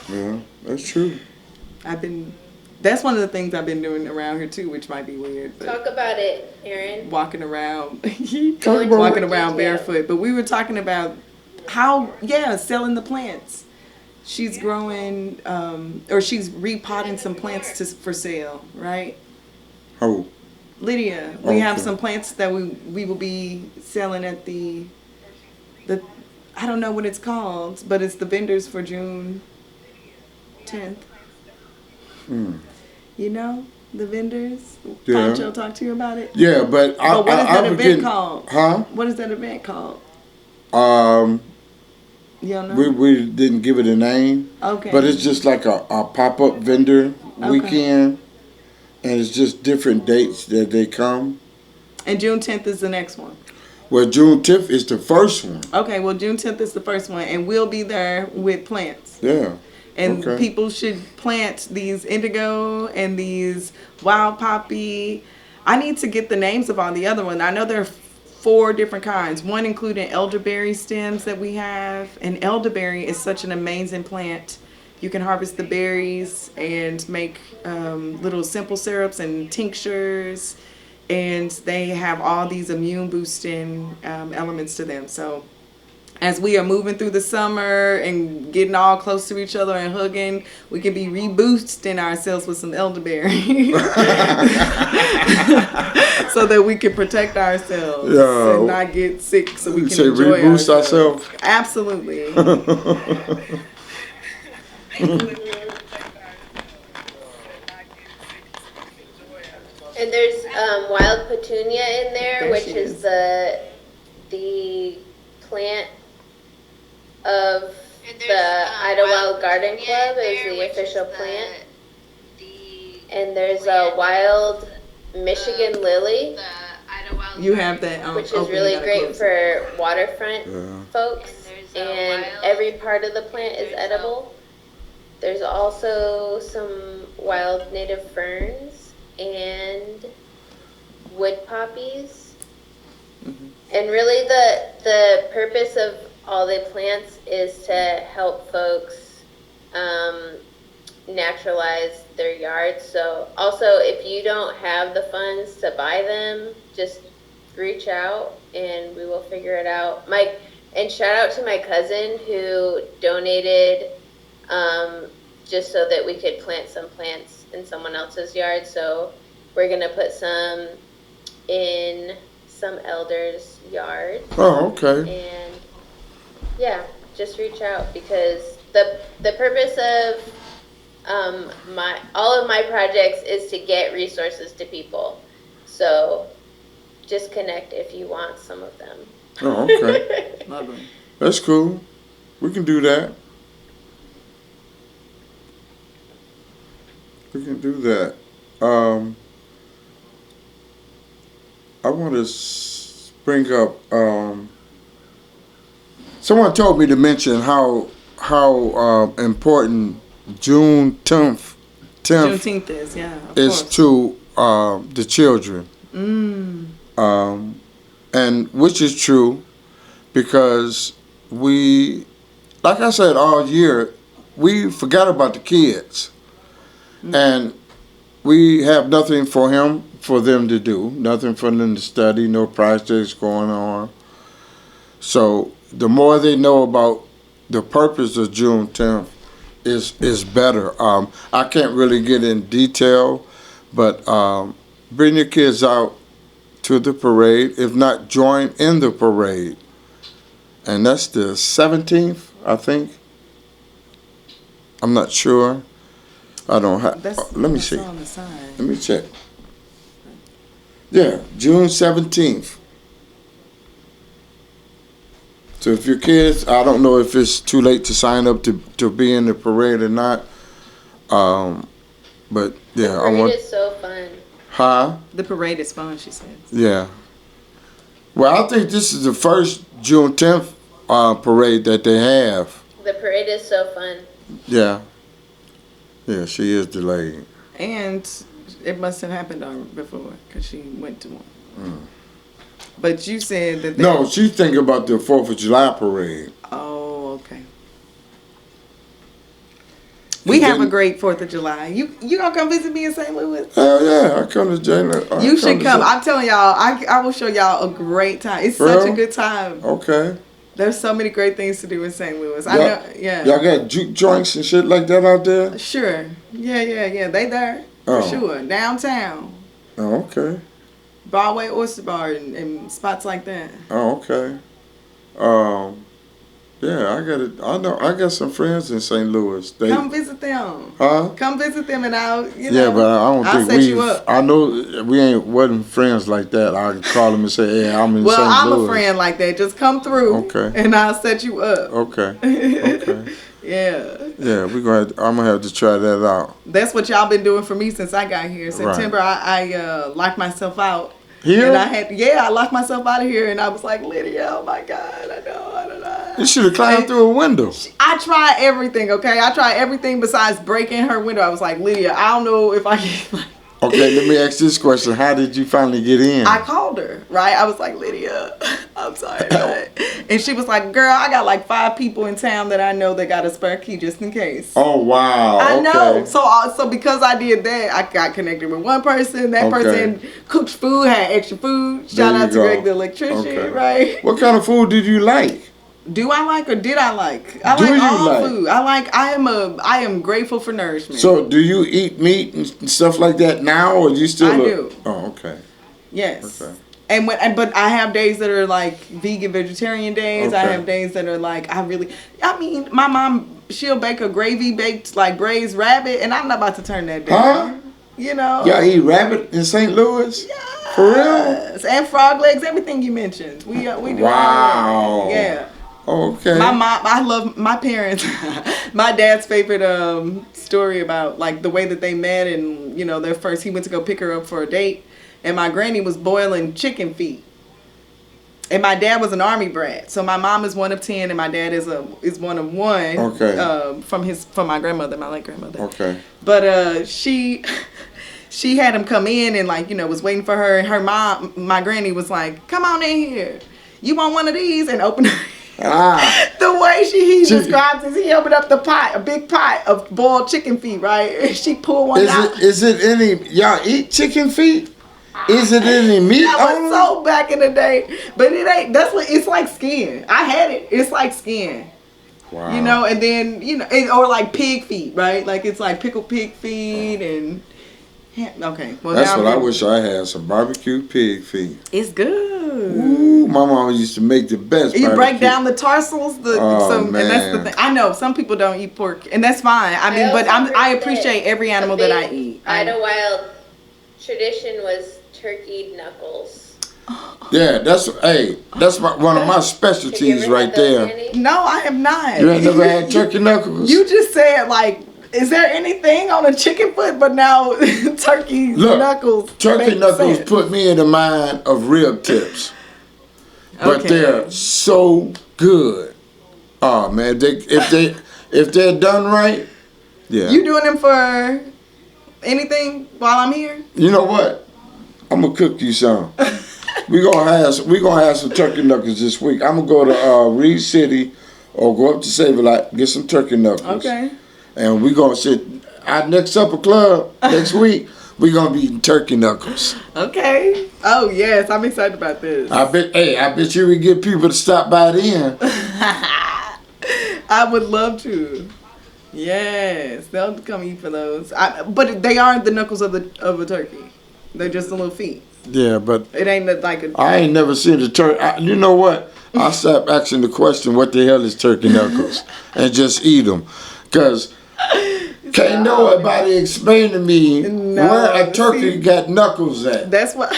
Yeah, that's true. That's one of the things I've been doing around here too, which might be weird. But Talk about it, Aaron. walking around, Go into walking more around detail. barefoot. But we were talking about selling the plants. She's growing, or she's repotting some plants for sale, right? Oh, Lydia, we have Okay. some plants that we will be selling at the I don't know what it's called, but it's the vendors for June 10th. You know, the vendors. Yeah. Pancho talked to you about it. yeah, but But what is that was event getting- called? Huh? What is that event called? You don't know? We didn't give it a name. Okay. But it's just like a pop-up vendor weekend, and it's just different dates that they come. And June 10th is the next one. Well, June 10th is the first one. Okay, well June 10th is the first one, and we'll be there with plants. Yeah. And Okay. people should plant these indigo and these wild poppy. I need to get the names of all the other ones. I know there are 4 different kinds. One including elderberry stems that we have. And elderberry is such an amazing plant. You can harvest the berries and make little simple syrups and tinctures. And they have all these immune boosting elements to them. So as we are moving through the summer and getting all close to each other and hugging, we can be reboosting ourselves with some elderberry so that we can protect ourselves and not get sick, so we can enjoy reboost ourselves. Absolutely. And there's wild petunia in there, which is the plant of the Idlewild Garden Club, is the official plant. And there's a wild Michigan lily. You have that, which is really great for waterfront folks. And every part of the plant is edible. There's also some wild native ferns and wood poppies. And really the purpose of all the plants is to help folks naturalize their yards. So also, if you don't have the funds to buy them, just reach out and we will figure it out. And shout out to my cousin who donated just so that we could plant some plants in someone else's yard. So we're gonna put some in some elders' yards. Oh, okay. And yeah, just reach out, because the purpose of all of my projects is to get resources to people. So just connect if you want some of them. Oh, okay. Lovely. That's cool. We can do that. We can do that. I want to bring up. Someone told me to mention how important Juneteenth Juneteenth is, yeah. is to the children. And which is true, because we, like I said, all year, we forgot about the kids. And we have nothing for them to do, nothing for them to study, no projects going on. So the more they know about the purpose of Juneteenth is better. I can't really get in detail, but bring your kids out to the parade, if not join in the parade. And that's the 17th, I think. I'm not sure. I don't have. Let me see. On the side. Let me check. Yeah, June 17th. So if your kids, I don't know if it's too late to sign up to be in the parade or not. But yeah, The parade is so fun. Huh? The parade is fun, she says. Yeah. Well, I think this is the first Juneteenth parade that they have. The parade is so fun. Yeah. Yeah, she is delayed. And it must have happened before, because she went to one. But you said that... No, she's thinking about the 4th of July parade. Oh, okay. We have a great 4th of July. You gonna come visit me in St. Louis? Hell yeah, I come to Jalen. You should come. I'm telling y'all, I will show y'all a great time. It's such a good time. Okay. There's so many great things to do in St. Louis. I know, yeah. Y'all got juke joints and shit like that out there? Sure. Yeah. They there. For sure. Downtown. Oh, okay. Broadway Oyster Bar and spots like that. Oh, okay. Yeah, I got some friends in St. Louis. Come visit them. Huh? Come visit them and I'll. Yeah, but I don't think you up. I know we wasn't friends like that. I could call them and say, "Hey, I'm in St. Louis." Well, I'm a friend like that. Just come through. Okay. And I'll set you up. Okay. Okay. Yeah. Yeah, I'm gonna have to try that out. That's what y'all been doing for me since I got here. September, Right. I locked myself out. Here? And I locked myself out of here, and I was like, Lydia, oh my God, I don't know. You should have climbed through a window. I tried everything, okay? I tried everything besides breaking her window. I was like, Lydia, I don't know if I can. Okay, let me ask this question. How did you finally get in? I called her, right? I was like, Lydia, I'm sorry. And she was like, girl, I got like 5 people in town that I know that got a spare key just in case. Oh, wow. I know. Okay. So because I did that, I got connected with one person. That person cooked food, had extra food. Shout out to Greg the electrician, right? What kind of food did you like? Do I like or did I like? I Do like you all like? food. I am grateful for nourishment. So, do you eat meat and stuff like that now, or you still? I do. Oh, okay. Yes. Okay. But I have days that are like vegan vegetarian days. I Okay. have days that are like I mean, my mom, she'll bake a gravy baked like braised rabbit, and I'm not about to turn that down. Huh? You know. Y'all eat rabbit in St. Louis? Yes. For real? And frog legs, everything you mentioned. We do all Wow. that. Yeah. Okay. My mom, I love my parents. My dad's favorite story about like the way that they met, and you know, he went to go pick her up for a date, and my granny was boiling chicken feet. And my dad was an army brat, so my mom is one of 10, and my dad is one of one. Okay. From my grandmother, my late grandmother. Okay. But she had him come in and like, you know, was waiting for her, and her mom, my granny, was like, "Come on in here. You want one of these?" And open. The way he describes it, he opened up the pot, a big pot of boiled chicken feet, right? And she pulled one out. Is it any, y'all eat chicken feet? Is it any meat That on was them? so back in the day, but it ain't. It's like skin. I had it. It's like skin. Wow. You know, and then or like pig feet, right? Like it's like pickled pig feet and. Okay, well That's now what I wish I had, some barbecue pig feet. It's good. Ooh, my mama used to make the best You barbecue. break down the tarsals, and that's the man. thing. I know some people don't eat pork, and that's fine. I mean, but I appreciate every animal that I eat. Idlewild tradition was turkey knuckles. Yeah, that's one of my specialties right there. No, I have not. You ain't never had turkey knuckles? You just said like, is there anything on a chicken foot? But now turkey knuckles. Turkey make knuckles sense. put me in the mind of rib tips. But Okay. they're so good. Oh man, if they're done right, yeah. You doing them for anything while I'm here? You know what? I'm gonna cook you some. we gonna have some turkey knuckles this week. I'm gonna go to Reed City or go up to Save-A-Lot, get some turkey knuckles. Okay. And we gonna sit our next supper club next week. We gonna be eating turkey knuckles. Okay. Oh yes, I'm excited about this. I bet you we get people to stop by then. I would love to. Yes, they'll come eat for those. But they aren't the knuckles of a turkey. They're just the little feet. Yeah, but It ain't like a. I ain't never seen a turkey. You know what? I stopped asking the question, what the hell is turkey knuckles? And just eat them. Because can't nobody explain to me where a turkey got knuckles at. That's what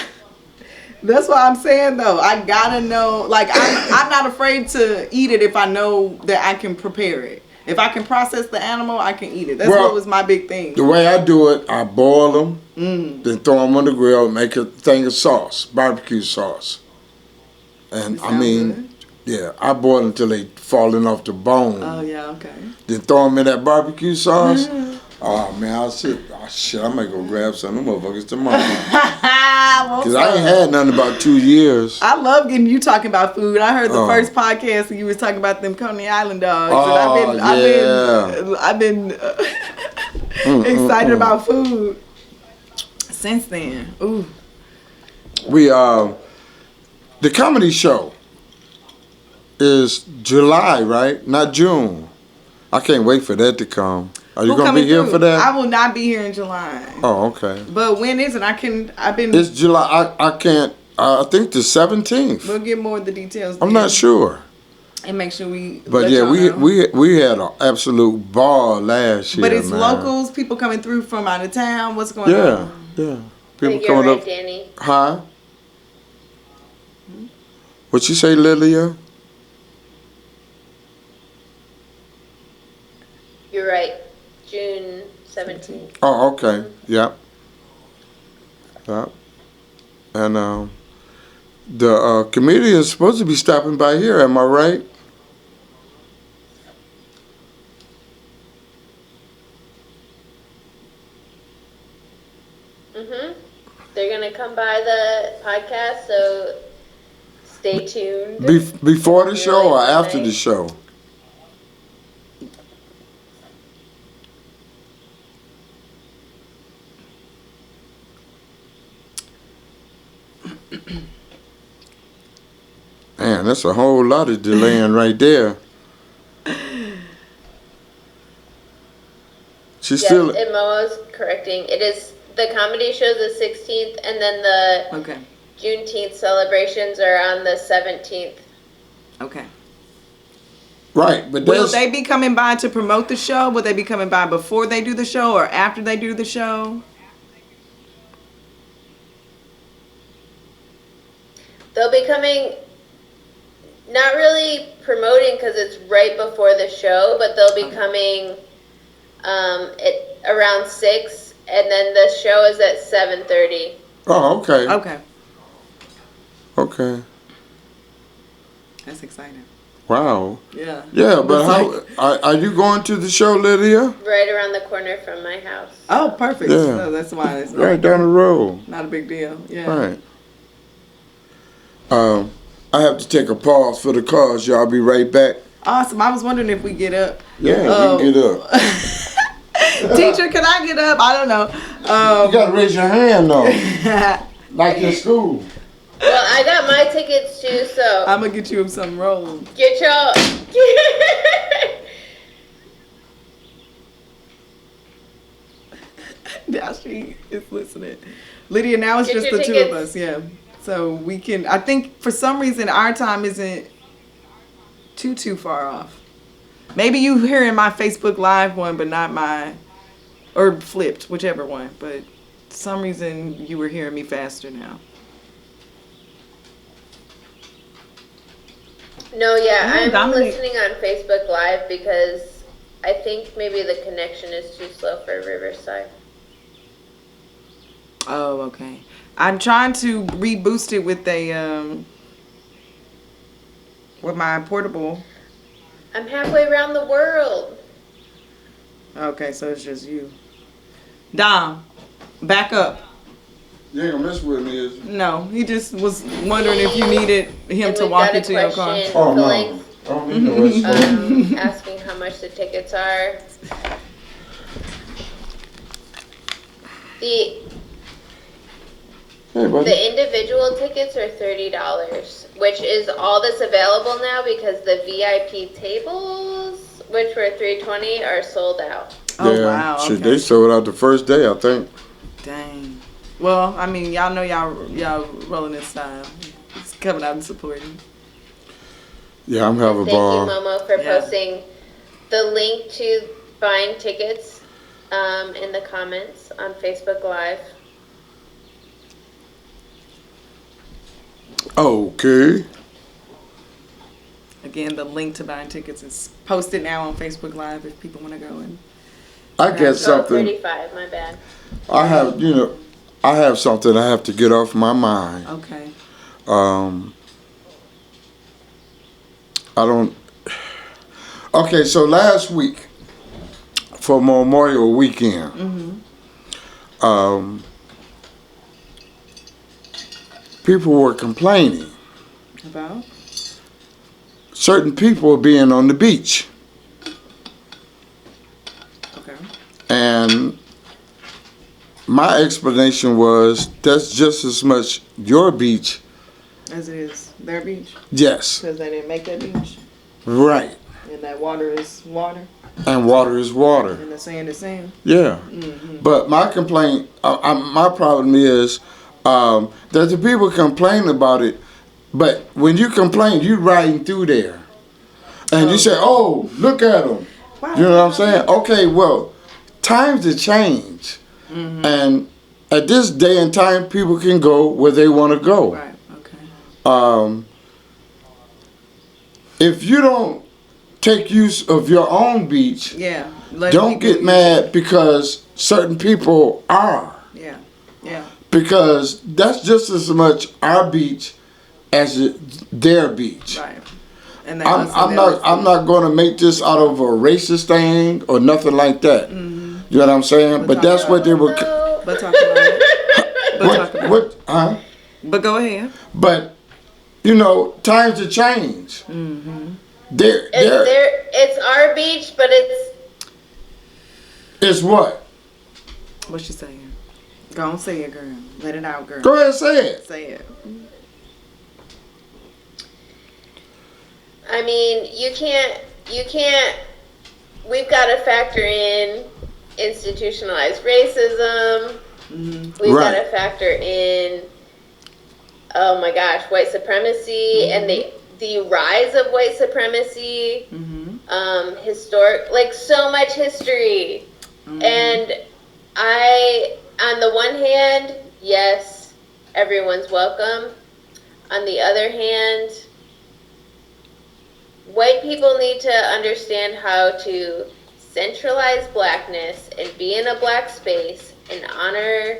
I'm saying though. I gotta know. Like I'm not afraid to eat it if I know that I can prepare it. If I can process the animal, I can eat it. That's what was my big thing. The way I do it, I boil them, then throw them on the grill, make a thing of sauce, barbecue sauce. And I mean, yeah, I boil them until they falling off the bone. Oh yeah, okay. Then throw them in that barbecue sauce. Oh man, I might go grab some of them motherfuckers tomorrow. Cause I ain't had nothing about 2 years. I love getting you talking about food. I heard the first podcast and you was talking about them Coney Island dogs. And I've been excited about food since then. Ooh. We the comedy show is July, right? Not June. I can't wait for that to come. Are you gonna be here for that? I will not be here in July. Oh, okay. But when is it? It's July. I can't. I think the 17th. We'll get more of the details. I'm not sure. And make sure we. But yeah, we had an absolute ball last year. But it's man. locals, people coming through from out of town. What's going on? Yeah. People People coming right, up. Danny. Huh? What you say, Lilia? You're right. June 17th. Oh, okay. Yep. Yep. And the comedian is supposed to be stopping by here. Am I right? They're gonna come by the podcast, so stay tuned. Before the show or after the show? Man, Man, that's a whole lot of delaying right there. She's Yes, still. and Momo's correcting. It is the comedy show's the 16th, and then the Okay. Juneteenth celebrations are on the 17th. Okay. Right, but Will that's, they be coming by to promote the show? Will they be coming by before they do the show or after they do the show? They'll be coming, not really promoting because it's right before the show, but they'll be coming at around 6, and then the show is at 7:30. oh, okay. Okay. Okay. That's exciting. Wow. Yeah. Yeah, but how are you going to the show, Lydia? Right around the corner from my house. Oh, perfect. Yeah. So that's why it's Right down the road. not a big deal. Yeah. Right. I have to take a pause for the cause. Y'all be right back. Awesome. I was wondering if we get up. Yeah, we can get up. Teacher, can I get up? I don't know. You gotta raise your hand though, like in school. Well, I got my tickets too, so I'm gonna get you some rolls. get your. Now she is listening. Lydia, now it's Get just your the two tickets. of us, yeah. So we can, I think for some reason our time isn't too far off. Maybe you hearing my Facebook Live one, but not my, or flipped, whichever one. But for some reason you were hearing me faster now. No, yeah, I'm Dominic. listening on Facebook Live because I think maybe the connection is too slow for Riverside. Oh, okay. I'm trying to reboost it with a, with my portable. I'm halfway around the world. Okay, so it's just you. Dom, back up. You ain't gonna mess with me, is you? No, he just was wondering if you needed him And to we've walk got a into your car. question Oh for no, length, I don't need no rest. asking how much the tickets are. The Hey, buddy. The individual tickets are $30, which is all that's available now because the VIP tables, which were $320, are sold out. Oh, Yeah, wow. shit, Okay. they sold out the first day, I think. Dang. Well, I mean, y'all know y'all rolling this style. It's coming out and supporting. Yeah, I'm having a Thank you, ball. Momo, for Yeah. posting the link to buying tickets in the comments on Facebook Live. Okay. Again, the link to buying tickets is posted now on Facebook Live if people want to go and. I get Oh, something. 35, my bad. I have something I have to get off my mind. Okay. I don't. Okay, so last week for Memorial Weekend, people were complaining. About? Certain people being on the beach, Okay. and my explanation was that's just as much your beach. As it is their beach. Yes, Because they didn't make that beach. right. And that water is water. And water is water. And the sand is sand. Yeah. But my complaint, my problem is that the people complain about it, but when you complain, you riding through there. And you say, oh, look at them. Wow. You know what I'm saying? Okay, well, times have changed. And at this day and time, people can go where they want to go. Right. Okay. If you don't take use of your own beach, Yeah. Let don't people get mad because certain people are. Yeah. Yeah. Because that's just as much our beach as their beach. Right. And they also I'm not going to make this out of a racist thing or nothing like that. You know what I'm saying? But that's what they were. But talk about it. But talk about it. Huh? But go ahead. But you know, times have changed. It's our beach, but It's what? What you saying? Go on, say it, girl. Let it out, girl. Go ahead and say it. Say it. I mean, you can't, we've got to factor in institutionalized racism. We've got to factor in, oh my gosh, white supremacy and the rise of white supremacy, historic, like so much history. And on the one hand, yes, everyone's welcome. On the other hand, white people need to understand how to centralize blackness and be in a black space and honor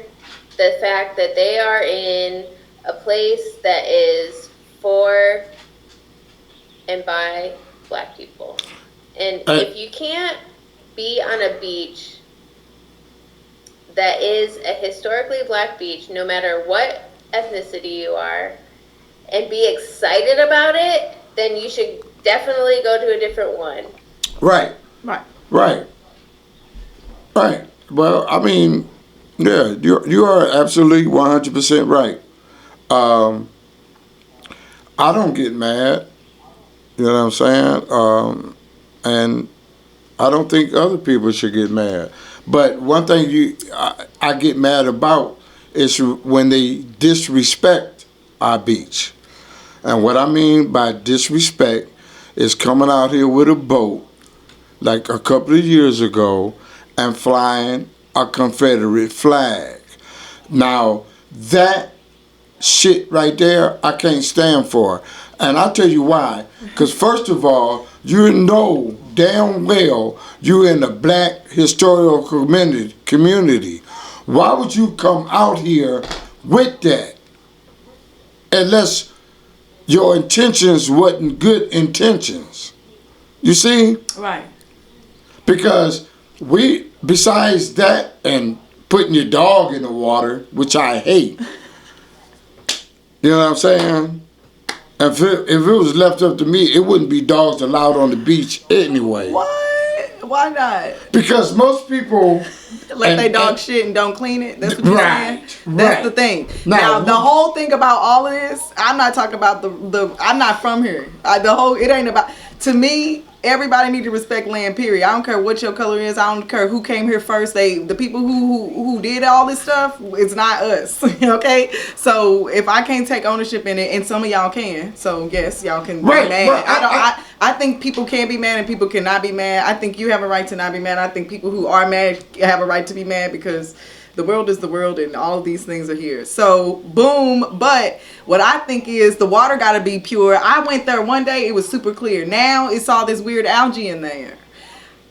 the fact that they are in a place that is for and by black people. And if you can't be on a beach that is a historically black beach, no matter what ethnicity you are, and be excited about it, then you should definitely go to a different one. Right. Well, I mean, yeah, you are absolutely 100% right. I don't get mad. You know what I'm saying? And I don't think other people should get mad. But one thing I get mad about is when they disrespect our beach. And what I mean by disrespect is coming out here with a boat like a couple of years ago and flying a Confederate flag. Now, that shit right there, I can't stand for. And I'll tell you why. Because first of all, you know damn well you're in the black historical community. Why would you come out here with that? Unless your intentions wasn't good intentions. You see? Right. Because besides that and putting your dog in the water, which I hate, you know what I'm saying? If it was left up to me, it wouldn't be dogs allowed on the beach anyway. What? Why not? Because most people let their dog shit and don't clean it. That's what you're saying. Right. That's the thing. Now the whole thing about all of this, I'm not talking about the. I'm not from here. It ain't about. To me, everybody need to respect land. Period. I don't care what your color is. I don't care who came here first. The people who did all this stuff, it's not us. Okay. So if I can't take ownership in it, and some of y'all can, so yes, y'all can be mad. Right. I think people can be mad and people cannot be mad. I think you have a right to not be mad. I think people who are mad have a right to be mad because the world is the world and all of these things are here. So boom. But what I think is the water got to be pure. I went there one day. It was super clear. Now it's all this weird algae in there.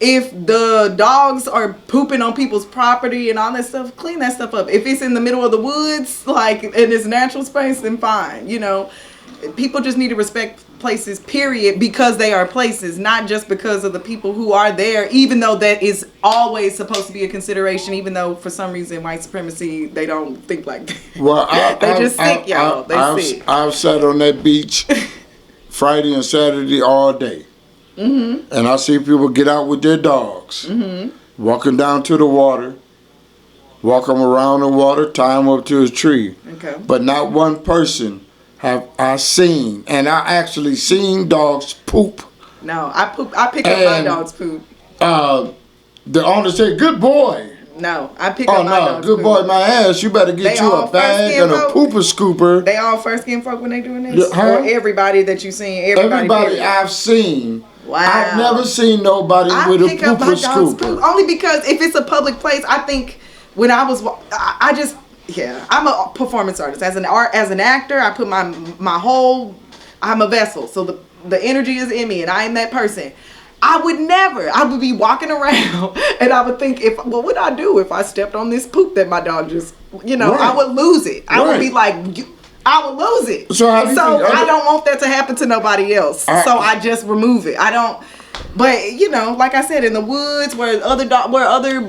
If the dogs are pooping on people's property and all that stuff, clean that stuff up. If it's in the middle of the woods, like in its natural space, then fine. You know, people just need to respect places, period, because they are places, not just because of the people who are there, even though that is always supposed to be a consideration, even though for some reason white supremacy, they don't think like that. Well, they just sick, y'all. They sick. I've sat on that beach Friday and Saturday all day. Mm-hmm. And I see people get out with their dogs, walking down to the water, walk them around the water, tie them up to a tree. Okay. But not one person have I seen, and I actually seen dogs poop. No, I pick up my dog's poop. The owner said, "Good boy." No, I pick up my dog's good poop. boy, my ass. You better get you a bag and a pooper scooper. They all first skin folk when they doing this? Or everybody that you seen? Everybody I've seen. Wow. I've never seen nobody with a pooper scooper. Poop. Only because if it's a public place, I think when I was, I'm a performance artist. As an actor, I put I'm a vessel. So the energy is in me and I am that person. I would be walking around and I would think, what would I do if I stepped on this poop that my dog just, right. I would lose it. I would be like, I would lose it. So I don't want that to happen to nobody else. So I just remove it. I don't. But like I said, in the woods where other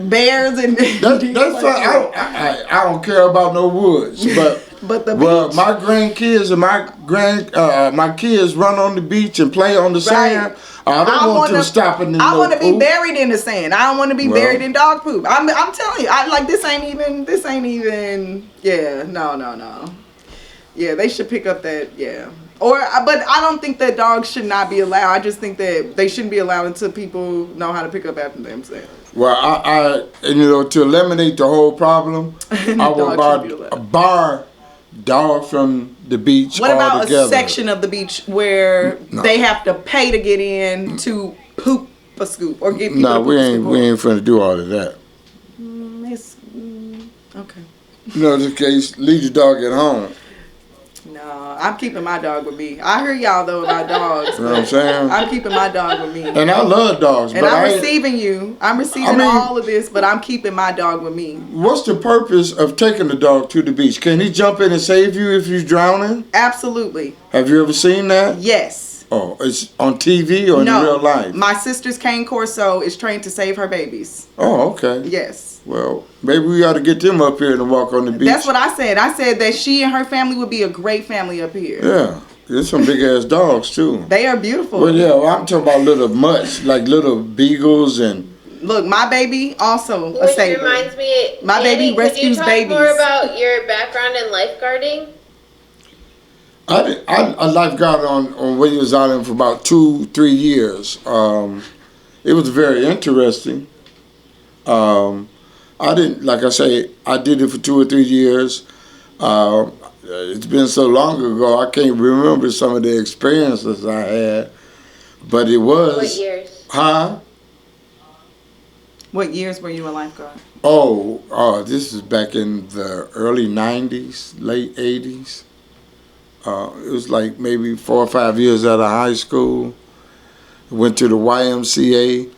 bears and I don't care about no woods, but the beach. My grandkids and my kids run on the beach and play on the sand. I don't want them stopping in I want to be buried in the sand. I don't want to be buried in dog poop. I'm telling you, this ain't even. Yeah, no. Yeah, they should pick up that. Yeah. But I don't think that dogs should not be allowed. I just think that they shouldn't be allowed until people know how to pick up after themselves. Well, to eliminate the whole problem, I would bar dog from the beach. What about altogether. A section of the beach where they have to pay to get in to poop a scoop or get people? No, to poop we a ain't finna do all of that. Okay. This case, leave the dog at home. No, I'm keeping my dog with me. I heard y'all though about dogs. You know what I'm saying? I'm keeping my dog with me. And I love dogs, and but I'm receiving you. I'm receiving all of this, but I'm keeping my dog with me. What's the purpose of taking the dog to the beach? Can he jump in and save you if you're drowning? Absolutely. Have you ever seen that? Yes. Oh, it's on TV or in real life? My sister's cane corso is trained to save her babies. Oh, okay. Yes. Well, maybe we ought to get them up here and walk on the beach. That's what I said. I said that she and her family would be a great family up here. Yeah. There's some big ass dogs too. They are beautiful. Well, yeah, I'm talking about little mutts, like little beagles and. Look, my baby also a saver. Which reminds me, my baby rescues babies. Could you talk more about your background in lifeguarding? I lifeguarded on Williams Island for about 2-3 years. It was very interesting. I didn't, like I say, I did it for 2 or 3 years. It's been so long ago, I can't remember some of the experiences I had. But it was. What years? Huh? What years were you a lifeguard? This is back in the early 90s, late 80s. It was like maybe 4 or 5 years out of high school. Went to the YMCA,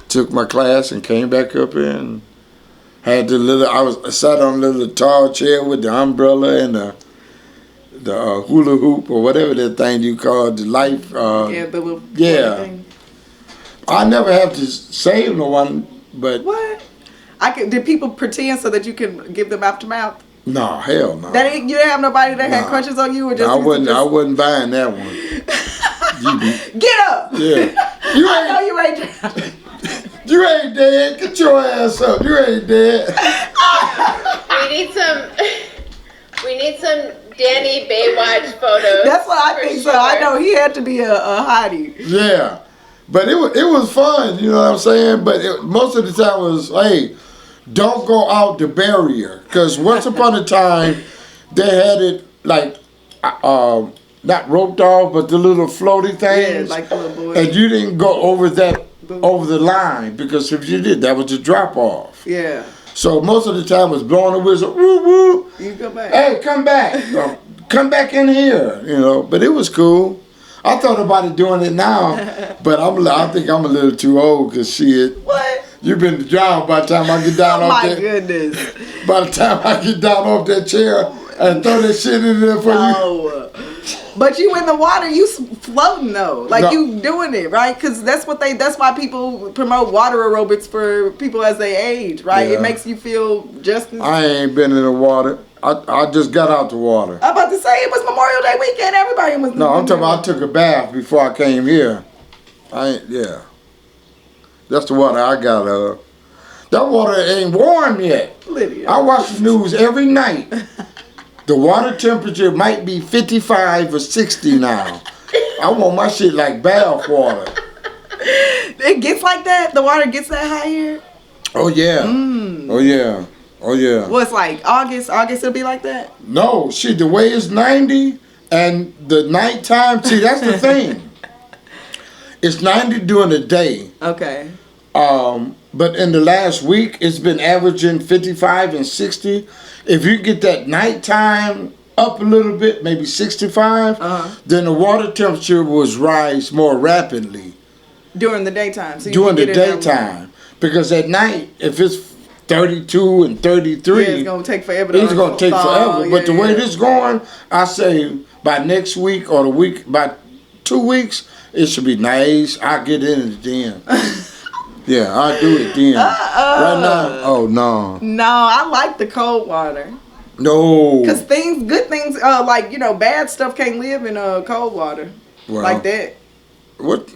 took my class, and came back up here and had I sat on a little tall chair with the umbrella and the hula hoop or whatever that thing you call the life. The little thing. I never have to save no one, but what? Did people pretend so that you can give them aftermath? No, hell no. You didn't have nobody that had crutches on you, or just I wasn't buying that one. Get up! Yeah, I know you ain't. You ain't dead. Get your ass up. You ain't dead. We need some Danny Baywatch photos. That's what I think. Sure. So I know he had to be a hottie. Yeah, but it was fun. You know what I'm saying? But most of the time was, hey, don't go out the barrier, because once upon a time they had it like not roped off, but the little floaty things. Yeah, like the little boys. And you didn't go over the line, because if you did, that was a drop off. Yeah. So most of the time was blowing a whistle. Woo woo. You come back. Hey, come back. Come back in here. But it was cool. I thought about it doing it now, but I think I'm a little too old, because shit. What? You've been drowned by the time I get down off that. Oh my goodness. By the time I get down off that chair and throw that shit in there for you. But you in the water, you floating though, like you doing it, right? Because that's why people promote water aerobics for people as they age, right? Yeah. It makes you feel just as... I ain't been in the water. I just got out the water. I'm about to say, it was Memorial Day weekend. Everybody was... No, I'm talking about I took a bath before I came here. That's the water I got. That water ain't warm yet. Lydia. I watch the news every night. The water temperature might be 55 or 60 now. I want my shit like bath water. It gets like that? The water gets that high here? Oh, yeah. Oh, yeah. Oh, yeah. Well, it's like August it'll be like that? No, shit, the way it's 90 and the nighttime, see, that's the thing. It's 90 during the day. Okay. But in the last week, it's been averaging 55 and 60. If you get that nighttime up a little bit, maybe 65, then the water temperature will rise more rapidly. During the daytime. So during the daytime. Because at night, if it's 32 and 33, it's going to take forever. But the way this going, I say by next week or by 2 weeks, it should be nice. I'll get in it then. Yeah, I'll do it then. Right now, oh no. No, I like the cold water. No. Because good things, bad stuff can't live in cold water. Well, like that. What?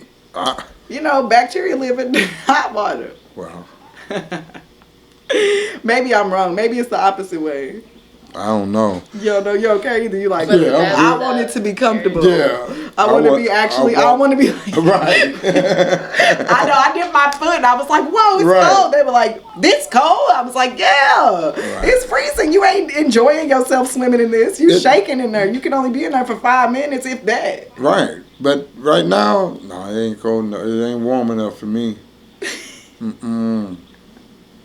Bacteria live in hot water. Well. Maybe I'm wrong. Maybe it's the opposite way. I don't know. You don't know you're okay either. You like, But Yeah, that's I I'm want it to be comfortable. Yeah. I want to want- be actually, I I want- want to be like, Right. I know, I dipped my foot and I was like, whoa, it's Right. cold. They were like, this cold? I was like, yeah, it's freezing. You ain't enjoying yourself swimming in this. You shaking in there. You can only be in there for 5 minutes, if that. Right. But right now, no, it ain't cold enough. It ain't warm enough for me. Mm-mm.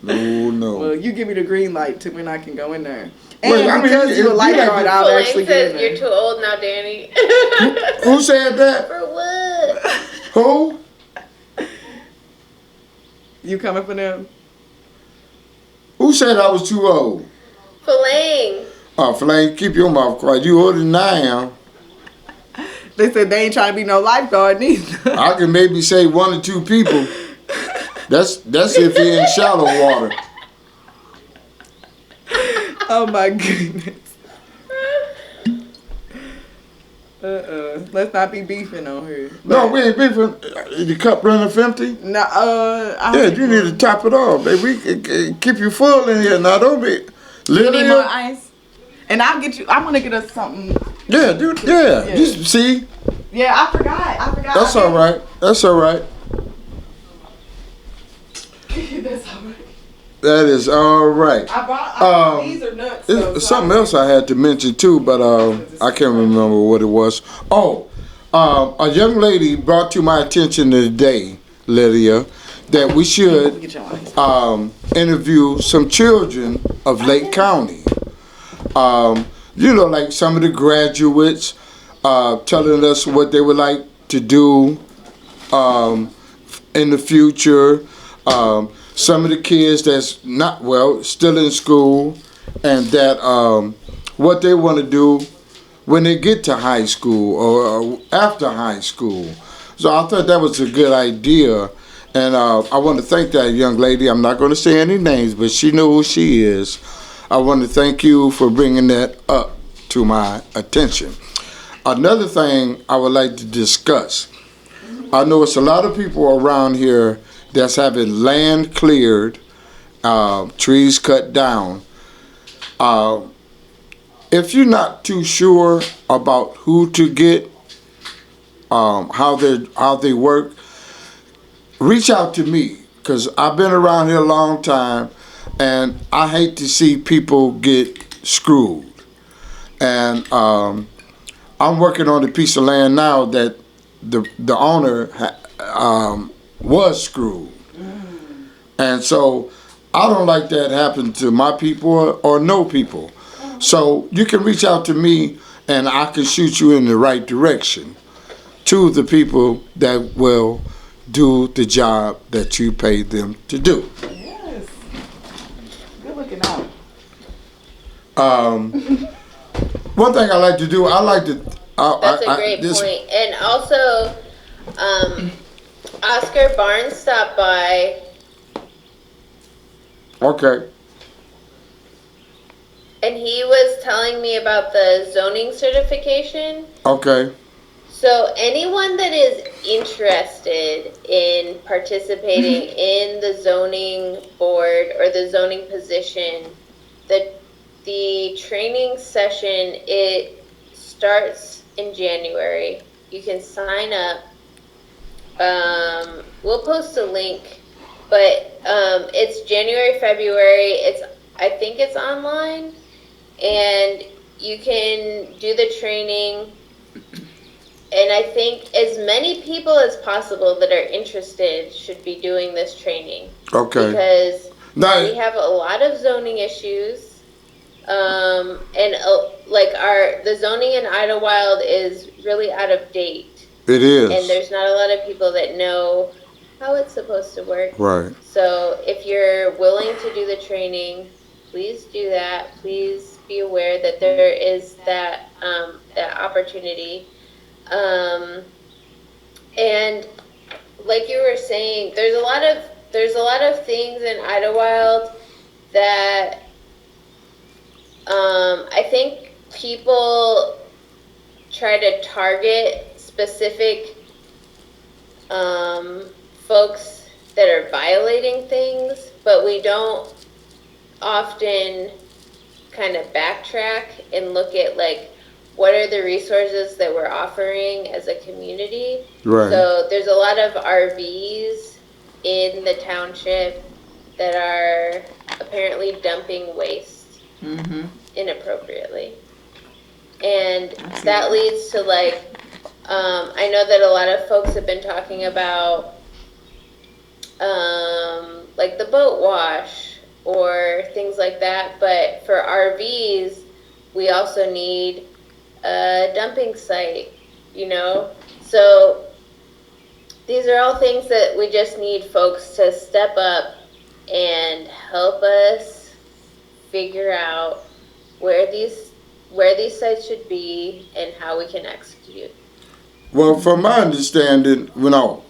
No. Well, you give me the green light to when I can go in there. And Well, I mean, because you're a you lifeguard, like- I'll Elaine actually get in says you're there. too old now, Danny. Who said that? For what? Who? You coming for them? Who said I was too old? Elaine. Oh, Flame, keep your mouth quiet. You older than I am. They said they ain't trying to be no lifeguard neither. I can maybe say 1 or 2 people. That's if you're in shallow water. Oh my goodness. Let's not be beefing on her. No, we ain't beefing. The cup running empty? No, Yeah, you need to top it off, baby. Keep you full in here. Now, don't be. You Literally. need more ice? And I'll get you, I'm gonna get us something. Yeah, dude. Yeah. Yeah. You see, Yeah, I forgot. that's all right. That's all right. That's all right. That is all right. I brought, these are nuts. It's something else I had to mention too, but I can't remember what it was. Oh, a young lady brought to my attention today, Lydia, that we should Get your ice. interview some children of Lake County. Like some of the graduates telling us what they would like to do in the future. Some of the kids that's not still in school, and that what they want to do when they get to high school or after high school. So I thought that was a good idea, and I want to thank that young lady. I'm not going to say any names, but she knew who she is. I want to thank you for bringing that up to my attention. Another thing I would like to discuss. I know it's a lot of people around here that's having land cleared, trees cut down. If you're not too sure about who to get, how they work, reach out to me, because I've been around here a long time, and I hate to see people get screwed. And I'm working on a piece of land now that the owner was screwed. And so I don't like that happen to my people or no people. So you can reach out to me and I can shoot you in the right direction to the people that will do the job that you paid them to do. Yes. Good looking out. One thing I like to do, I like to... That's a great point. And also, Oscar Barnes stopped by. Okay. And he was telling me about the zoning certification. Okay. So anyone that is interested in participating in the zoning board or the zoning position, the training session, it starts in January. You can sign up. We'll post a link, but it's January, February. I think it's online, and you can do the training. And I think as many people as possible that are interested should be doing this training. Okay. Because Now, we have a lot of zoning issues. And the zoning in Idlewild is really out of date. it is. And there's not a lot of people that know how it's supposed to work. Right. So if you're willing to do the training, please do that. Please be aware that there is that opportunity. And like you were saying, there's a lot of things in Idlewild that I think people try to target specific folks that are violating things, but we don't often kind of backtrack and look at like what are the resources that we're offering as a community. Right. So there's a lot of RVs in the township that are apparently dumping waste inappropriately. And that leads to like, I know that a lot of folks have been talking about like the boat wash or things like that, but for RVs, we also need a dumping site, you know? So these are all things that we just need folks to step up and help us figure out where these sites should be and how we can execute. Well, from my understanding, let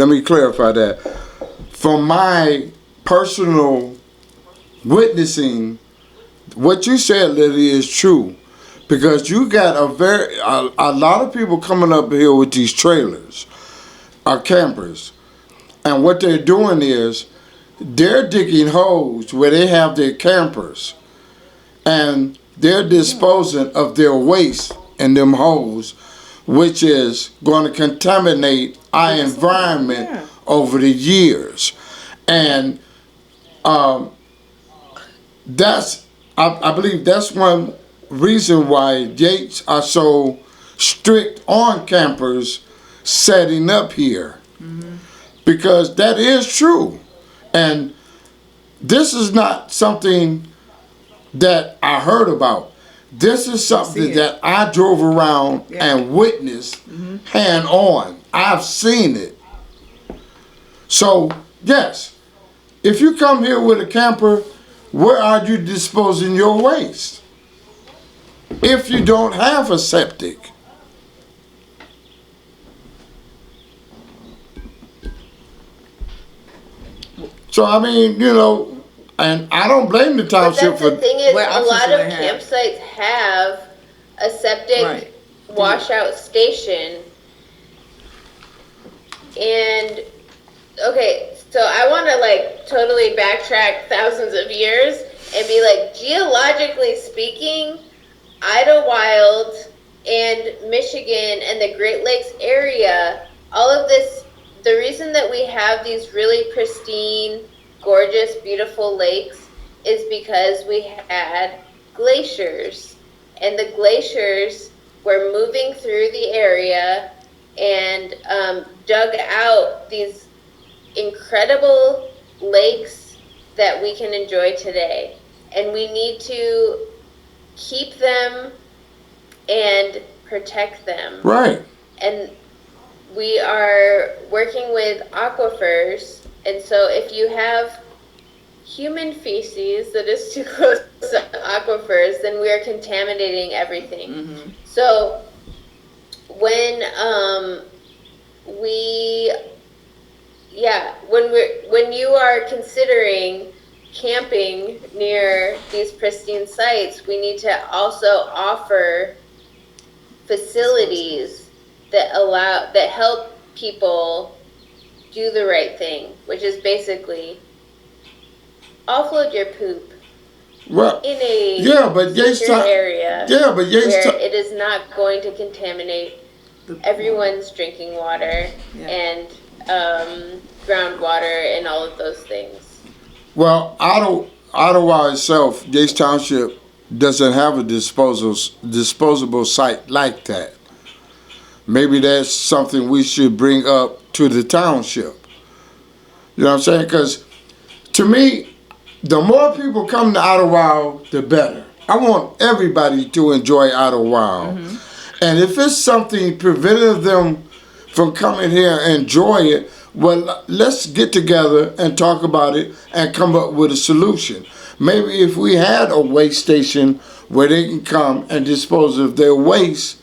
me clarify that. From my personal witnessing, what you said, Lily, is true. Because you got a lot of people coming up here with these trailers, campers. And what they're doing is, they're digging holes where they have their campers. And they're disposing of their waste in them holes, which is going to contaminate our environment over the years. And I believe that's one reason why Yates are so strict on campers setting up here. Because that is true. And this is not something that I heard about. This is something that I drove around and witnessed hand on. I've seen it. So, yes, if you come here with a camper, where are you disposing your waste? If you don't have a septic. So, I mean, you know, and I don't blame the township But the thing is, What a options lot do of they have? campsites have a septic washout station. And, okay, so I want to like totally backtrack thousands of years and be like, geologically speaking, Idlewild and Michigan and the Great Lakes area, all of this, the reason that we have these really pristine, gorgeous, beautiful lakes is because we had glaciers. And the glaciers were moving through the area and dug out these incredible lakes that we can enjoy today. And we need to keep them and protect them. Right. And we are working with aquifers, and so if you have human feces that is too close to aquifers, then we are contaminating everything. So when when you are considering camping near these pristine sites, we need to also offer facilities that help people do the right thing, which is basically offload your poop in a secure area where it is not going to contaminate everyone's drinking water and groundwater and all of those things. Well, Ottawa itself, Yates Township, doesn't have a disposable site like that. Maybe that's something we should bring up to the township. You know what I'm saying? Because to me, the more people come to Ottawa, the better. I want everybody to enjoy Ottawa. And if it's something preventing them from coming here and enjoy it, well, let's get together and talk about it and come up with a solution. Maybe if we had a waste station where they can come and dispose of their waste,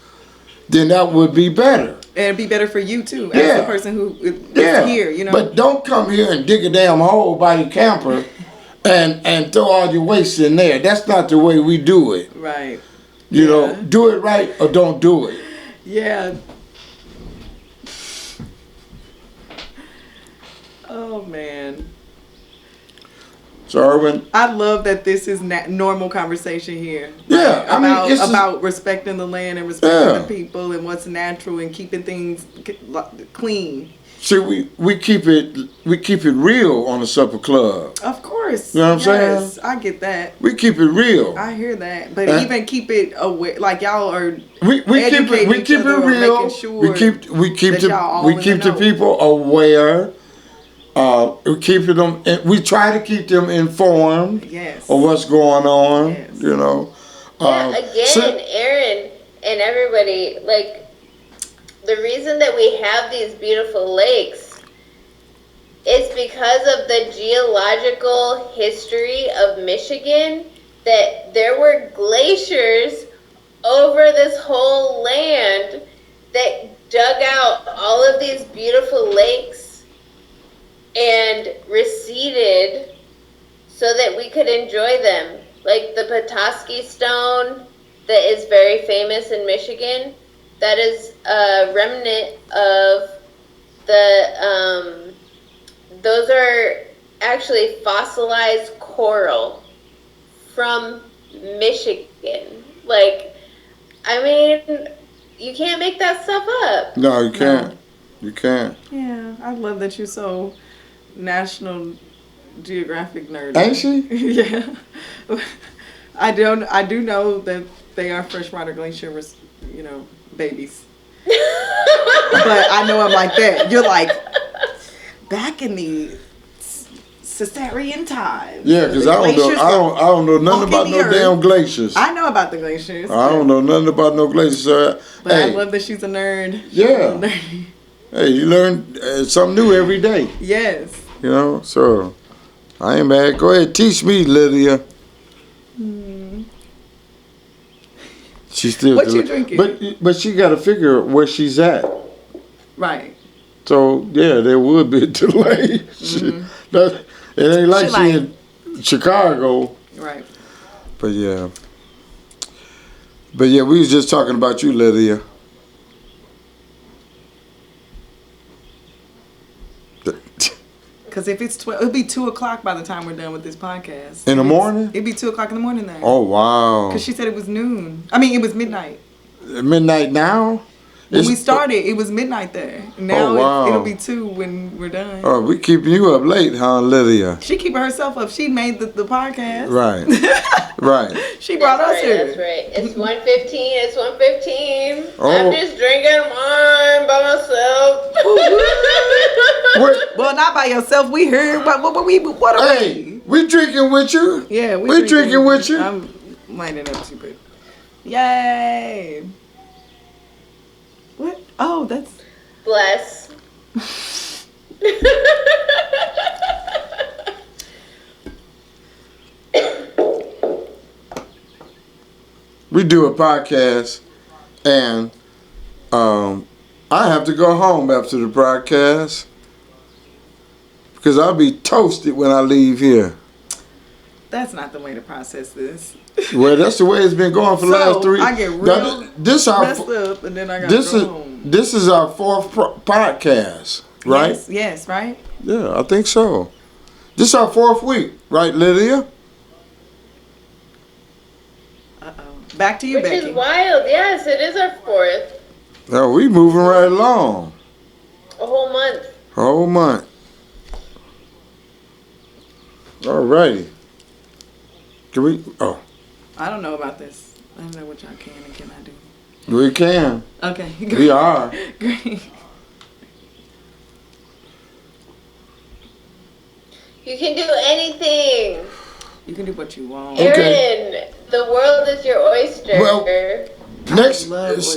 then that would be better. And it'd be better for you too, as the person who is here, you know. But don't come here and dig a damn hole by your camper and throw all your waste in there. That's not the way we do it. Right. You know, do it right or don't do it. Yeah. Oh man. So Erwin, I love that this is normal conversation here. Yeah, I mean, it's about respecting the land and respecting the people and what's natural and keeping things clean. see, we keep it real on the Supper Club. Of course. You know what I'm saying? I get that. We keep it real. I hear that, but even keep it aware. Like y'all are. We keep it real. Sure we keep the the people aware. We keep them. We try to keep them informed. Yes. Of what's going on. Yes. You know. Aaron and everybody, like, the reason that we have these beautiful lakes is because of the geological history of Michigan, that there were glaciers over this whole land that dug out all of these beautiful lakes and receded so that we could enjoy them. Like the Petoskey Stone that is very famous in Michigan, that is a remnant of the, those are actually fossilized coral from Michigan. Like, I mean, you can't make that stuff up. No, you can't. No. You can't. Yeah, I love that you're so National Geographic nerd. Ain't she? Yeah. I do know that they are freshwater glacier, babies. But I know I'm like that. You're like, back in the Caesarean time. Yeah, because I don't know nothing about no damn glaciers. I know about the glaciers. I don't know nothing about no glaciers. But hey, I love that she's a nerd. Yeah. Hey, you learn something new every day. Yes. You know, so I ain't mad. Go ahead, teach me, Lydia. She's still. What you drinking? But she got to figure where she's at. Right. So yeah, there would be a delay. Mm-hmm. It ain't like she in Chicago. Right. But yeah, we was just talking about you, Lydia. Because if it's 12, it'll be 2:00 by the time we're done with this podcast. In the morning? It'd be 2:00 in the morning then. Oh wow! Because she said it was noon. I mean, it was midnight. Midnight now? When we started, it was midnight there. Now it'll be 2 when we're done. Oh, we keeping you up late, huh, Lydia? She keeping herself up. She made the podcast. Right. Right. She brought us here. That's right. It's 1:15. It's 1:15. Oh. I'm just drinking wine by myself. Well, not by yourself. We heard. What are we? We drinking with you. Yeah, we drinking with you. I'm lining up too quick. Yay. What? Oh, that's... Bless. We do a podcast, and I have to go home after the podcast because I'll be toasted when I leave here. That's not the way to process this. Well, that's the way it's been going for the last 3. I get real messed up, and then I got to go home. This is our 4th podcast, right? Yes, right? Yeah, I think so. This is our 4th week, right, Lydia? Uh-oh. Back to you, Becky. Which is wild. Yes, it is our 4th. No, we moving right along. A whole month. A whole month. All righty. Can we? Oh. I don't know about this. I don't know what y'all can and cannot do. We can. Okay. Great. We are. Great. You can do anything. You can do what you want. Okay. Aaron, the world is your oyster. Well,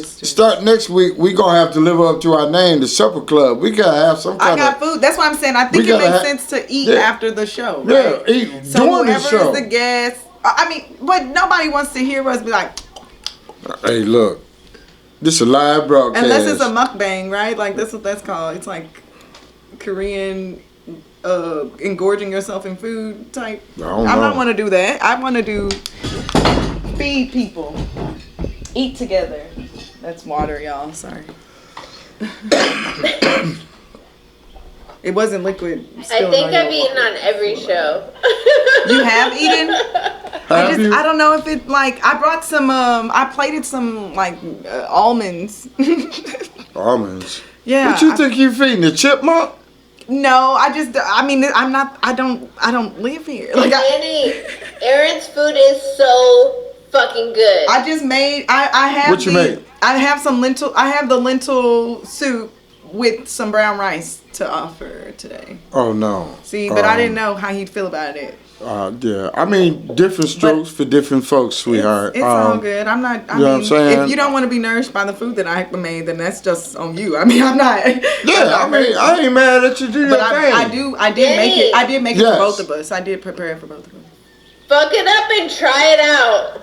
start next week, we gonna have to live up to our name, the Supper Club. We gotta have some kind of... I got food. That's what I'm saying. I think it makes sense to eat after the show. Right? Yeah, eat so during the show. Is the guest. I mean, but nobody wants to hear us be like... Hey, look. This is a live broadcast. Unless it's a mukbang, right? Like, that's what that's called. It's like Korean... engorging yourself in food type. I don't want to do that. I want to do feed people, eat together. That's water, y'all. Sorry. It wasn't liquid. I think I've eaten on every show. You have eaten? Have you? I don't know if it like I brought some I plated some like almonds. Almonds. Yeah. What you think you feeding the chipmunk? No, I mean I'm not I don't live here. Like Annie, Aaron's food is so fucking good. I just made I have What you made? I have the lentil soup with some brown rice to offer today. Oh no. See, but I didn't know how he'd feel about it. Yeah. I mean, different strokes for different folks, sweetheart. It's all good. I'm not. I you know what I'm mean, saying? if you don't want to be nourished by the food that I made, then that's just on you. I mean, I'm not. Yeah, I mean, I ain't mad at you. Do your But thing. I did make it. I did make it Yes. for both of us. I did prepare it for both of us. Fuck it up and try it out.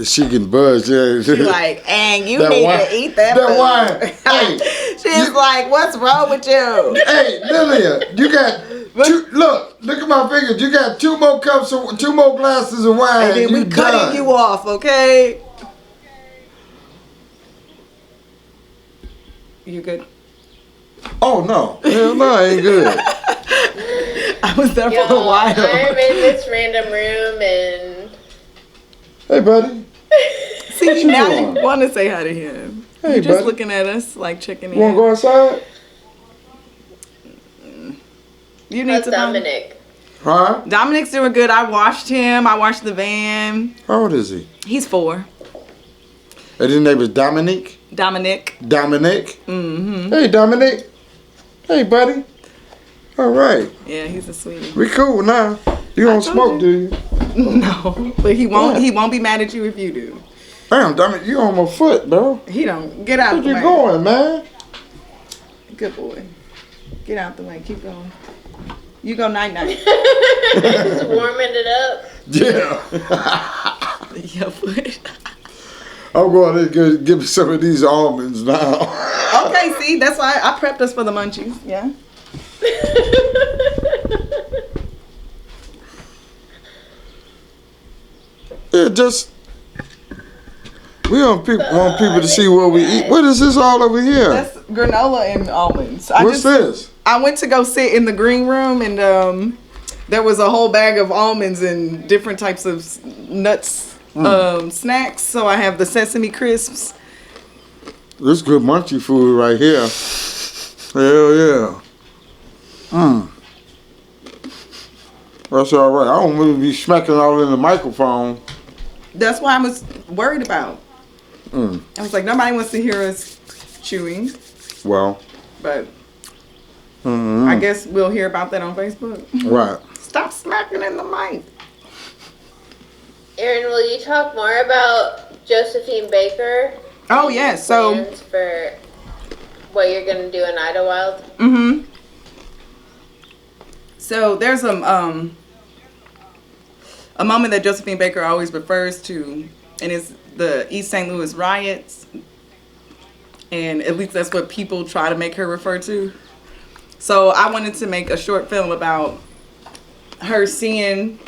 She can buzz. Yeah. She's like, and you That need wine- to eat that. that food." wine. Hey, She's like, what's wrong with you? Hey, Lilia, you got two. Look at my fingers. You got two more glasses of wine. And then we you cutting done. you off, okay? You good? Oh no, hell no, I ain't good. I was there Yo, for a while. I'm in this random room and Hey, buddy. See, you now doing? you want to say hi to him. Hey, You're just buddy. looking at us, like checking in. You wanna go outside? You need how's to find- Dominic? Huh? Dominic's doing good. I washed him. I washed the van. How old is he? He's 4. And his name is Dominique. Dominic. Dominic. Mm-hmm. Hey, Dominic. Hey, buddy. All right. Yeah, he's a sweetie. We cool now. You don't told smoke, do you? No, but he won't. Yeah. He won't be mad at you if you do. Damn, Dominic, you on my foot, bro. He don't. Get out Where the you way. going, man? Good boy. Get out the way. Keep going. You go night night. Just warming it up. Yeah. Your foot. I'm going to give me some of these almonds now. Okay, see, that's why I prepped us for the munchies. Yeah. It just we want people to see what we eat. What is this all over here? That's granola and almonds. What's this? I went to go sit in the green room and there was a whole bag of almonds and different types of nuts snacks. So I have the sesame crisps. This good munchy food right here. Hell yeah. That's all right. I don't really be smacking all in the microphone. That's why I was worried about. I was like, nobody wants to hear us chewing, Well, but I guess we'll hear about that on Facebook. right. Stop smacking in the mic. Aaron, will you talk more about Josephine Baker? Oh yes, so Plans for what you're gonna do in Idlewild? So there's a moment that Josephine Baker always refers to, and it's the East St. Louis riots, and at least that's what people try to make her refer to. So I wanted to make a short film about her seeing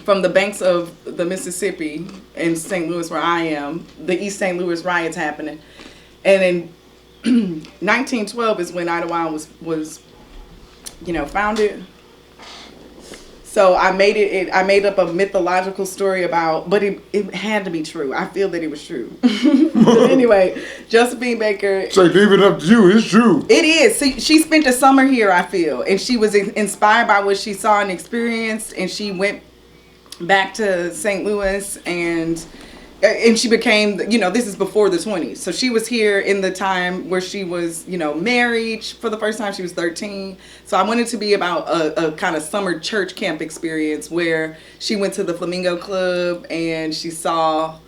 from the banks of the Mississippi in St. Louis, where I am, the East St. Louis riots happening, and in 1912 is when Idlewild was founded. So I made I made up a mythological story about, but it had to be true. I feel that it was true. But anyway, Josephine Baker. So leave it up to you. It's true. It is. See, she spent a summer here, I feel, and she was inspired by what she saw and experienced, and she went back to St. Louis and she became, this is before the 20s. So she was here in the time where she was, married for the first time. She was 13. So I wanted to be about a kind of summer church camp experience where she went to the Flamingo Club and she saw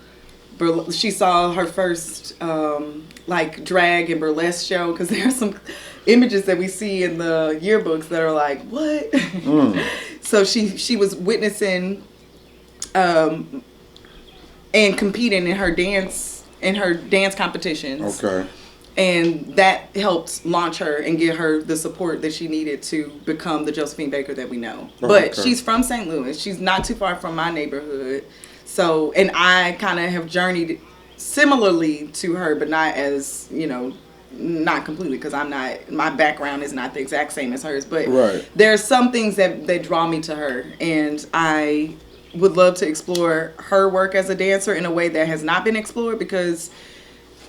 her first drag and burlesque show, because there are some images that we see in the yearbooks that are like, what? So she was witnessing and competing in her dance competitions. Okay. And that helped launch her and get her the support that she needed to become the Josephine Baker that we know. But she's from St. Louis. She's not too far from my neighborhood. So, and I kind of have journeyed similarly to her, but not as, not completely because my background is not the exact same as hers, but Right. there are some things that draw me to her, and I would love to explore her work as a dancer in a way that has not been explored, because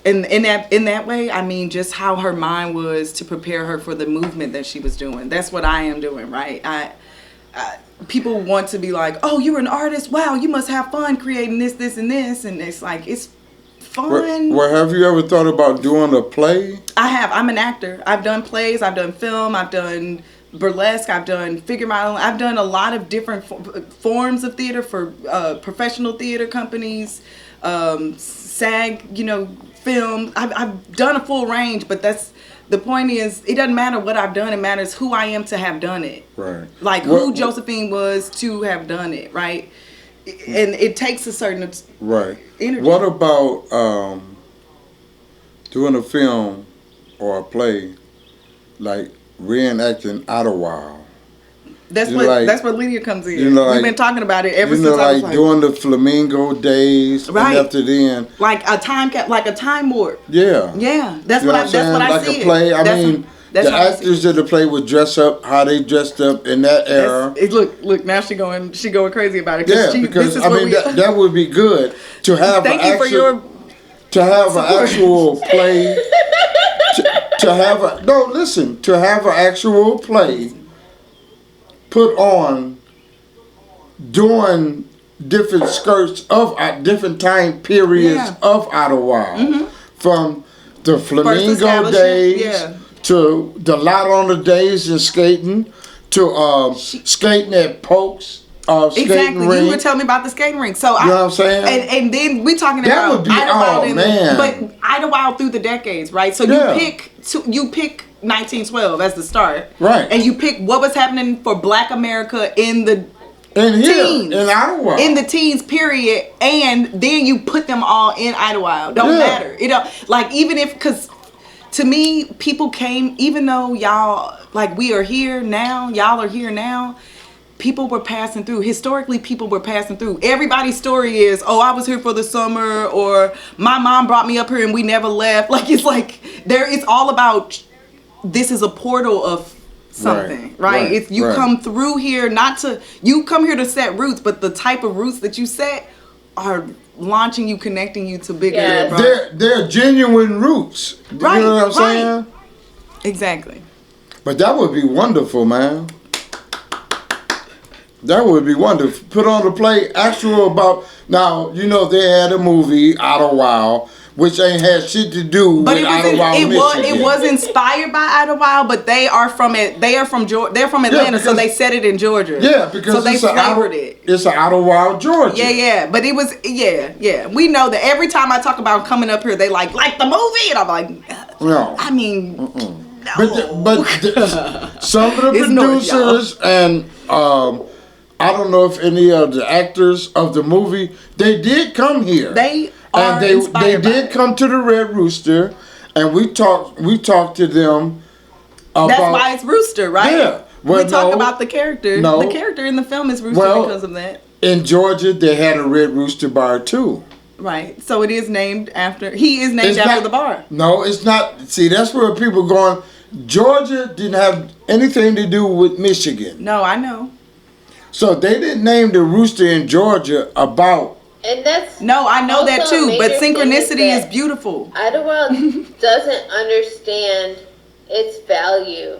in that way, I mean, just how her mind was to prepare her for the movement that she was doing. That's what I am doing, right? People want to be like, oh, you're an artist. Wow, you must have fun creating this, this, and this. And it's like, it's fun. Well, have you ever thought about doing a play? I have. I'm an actor. I've done plays. I've done film. I've done burlesque. I've done figure modeling. I've done a lot of different forms of theater for professional theater companies, SAG, film. I've done a full range, but the point is, it doesn't matter what I've done. It matters who I am to have done it. Right. Like who Josephine was to have done it, right? And it takes a certain right. energy. What about doing a film or a play, like reenacting Idlewild? That's You know, like- that's where Lydia comes in. you know, We've like- been talking about it ever You since know, I was like like doing the flamingo days, Right. and after then, like a time warp. yeah. Yeah, that's You know what I'm I like see. a play. I That's- mean, that's the how I see actors of the play would dress up how they dressed up in that era. Look, now she going crazy about it. Yeah, this because is I what mean that would be good to have Thank an you for actual, your to have an support. actual play. To have an actual play put on during different skirts of different time periods Yeah. of Idlewild, from the flamingo establishment, days yeah. to the lot on the days and skating to skating at Pokes. Skating exactly. ring. You were telling me about the skating rink. So You know what I'm saying? And then we talking That about would be- Idlewild, oh, man. but Idlewild through the decades, right? So Yeah. you pick 1912 as the start, Right. And you pick what was happening for Black America in the in here, teens. in Idlewild. in the teens period, and then you put them all in Idlewild. Don't Yeah. matter. You know, like even if, because to me, people came, even though y'all, like we are here now, y'all are here now. People were passing through. Historically, people were passing through. Everybody's story is, oh, I was here for the summer, or my mom brought me up here and we never left. Like it's all about, this is a portal of something, right? It's you right. come through here you come here to set roots, but the type of roots that you set are launching you, connecting you to bigger. Yeah. They're genuine roots. Right, You know what I'm right. saying? Exactly. But that would be wonderful, man. That would be wonderful. Put on a play actual about, now, they had a movie, Idlewild, which ain't had shit to do But with Idlewild, Michigan. it was inspired by Idlewild, but they are from Atlanta, so because- they set it in Georgia. Yeah, because so they flavored it. It's an Idlewild, Georgia. Yeah, but it was, yeah. We know that every time I talk about coming up here, they like the movie, and I'm like, No. I mean, no. But some of the It's noise, producers and I don't know if any of the actors of the movie, they did come here. They are and they inspired by did it. come to the Red Rooster, and we talked to them about. That's why it's Rooster, right? Yeah. Well, we talk no. about the character. No. The character in the film is Rooster Well, because of that. In Georgia, they had a Red Rooster bar too. Right. So it is named after. He is named It's after not- the bar. No, it's not. See, that's where people going. Georgia didn't have anything to do with Michigan. No, I know. So they didn't name the rooster in Georgia about. And that's No, I know that also a too. But major thing synchronicity is that beautiful. Idlewild doesn't understand its value.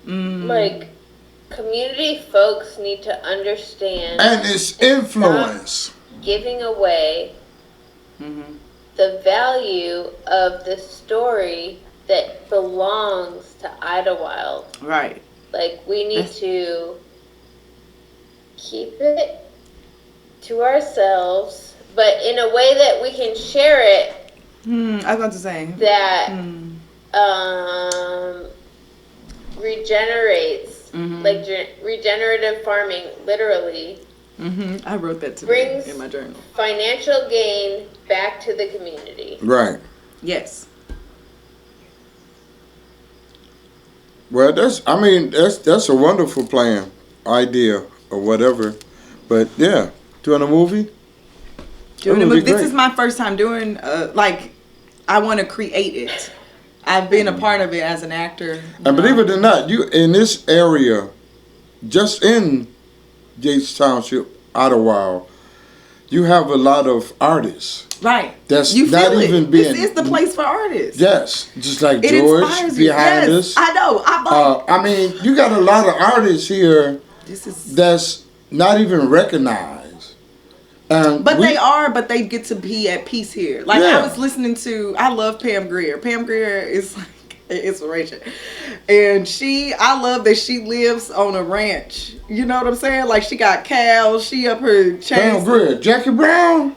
Like, community folks need to understand And its influence. giving away the value of the story that belongs to Idlewild. Right. Like, we need to keep it to ourselves, but in a way that we can share it, I was about to say. that regenerates, like regenerative farming, literally I wrote that today brings in my journal. financial gain back to the community. Right. Yes. Well, that's a wonderful plan, idea, or whatever. But yeah, doing a movie. Doing That a would be movie. This great. is my first time doing I want to create it. I've been a part of it as an actor. And believe it or not, you in this area, just in Yates Township, Ottawa, you have a lot of artists. Right. That's you not feel even it. being. This is the place for artists. Yes, just like It George inspires you. behind Yes, us. I know. I'm like, I mean, you got a lot of artists here this is. that's not even recognized. But they get to be at peace here. Like Yeah. I was listening to, I love Pam Grier. Pam Grier is like an inspiration. And I love that she lives on a ranch. You know what I'm saying? Like she got cows, she up her Pam chains. Grier, Jackie Brown.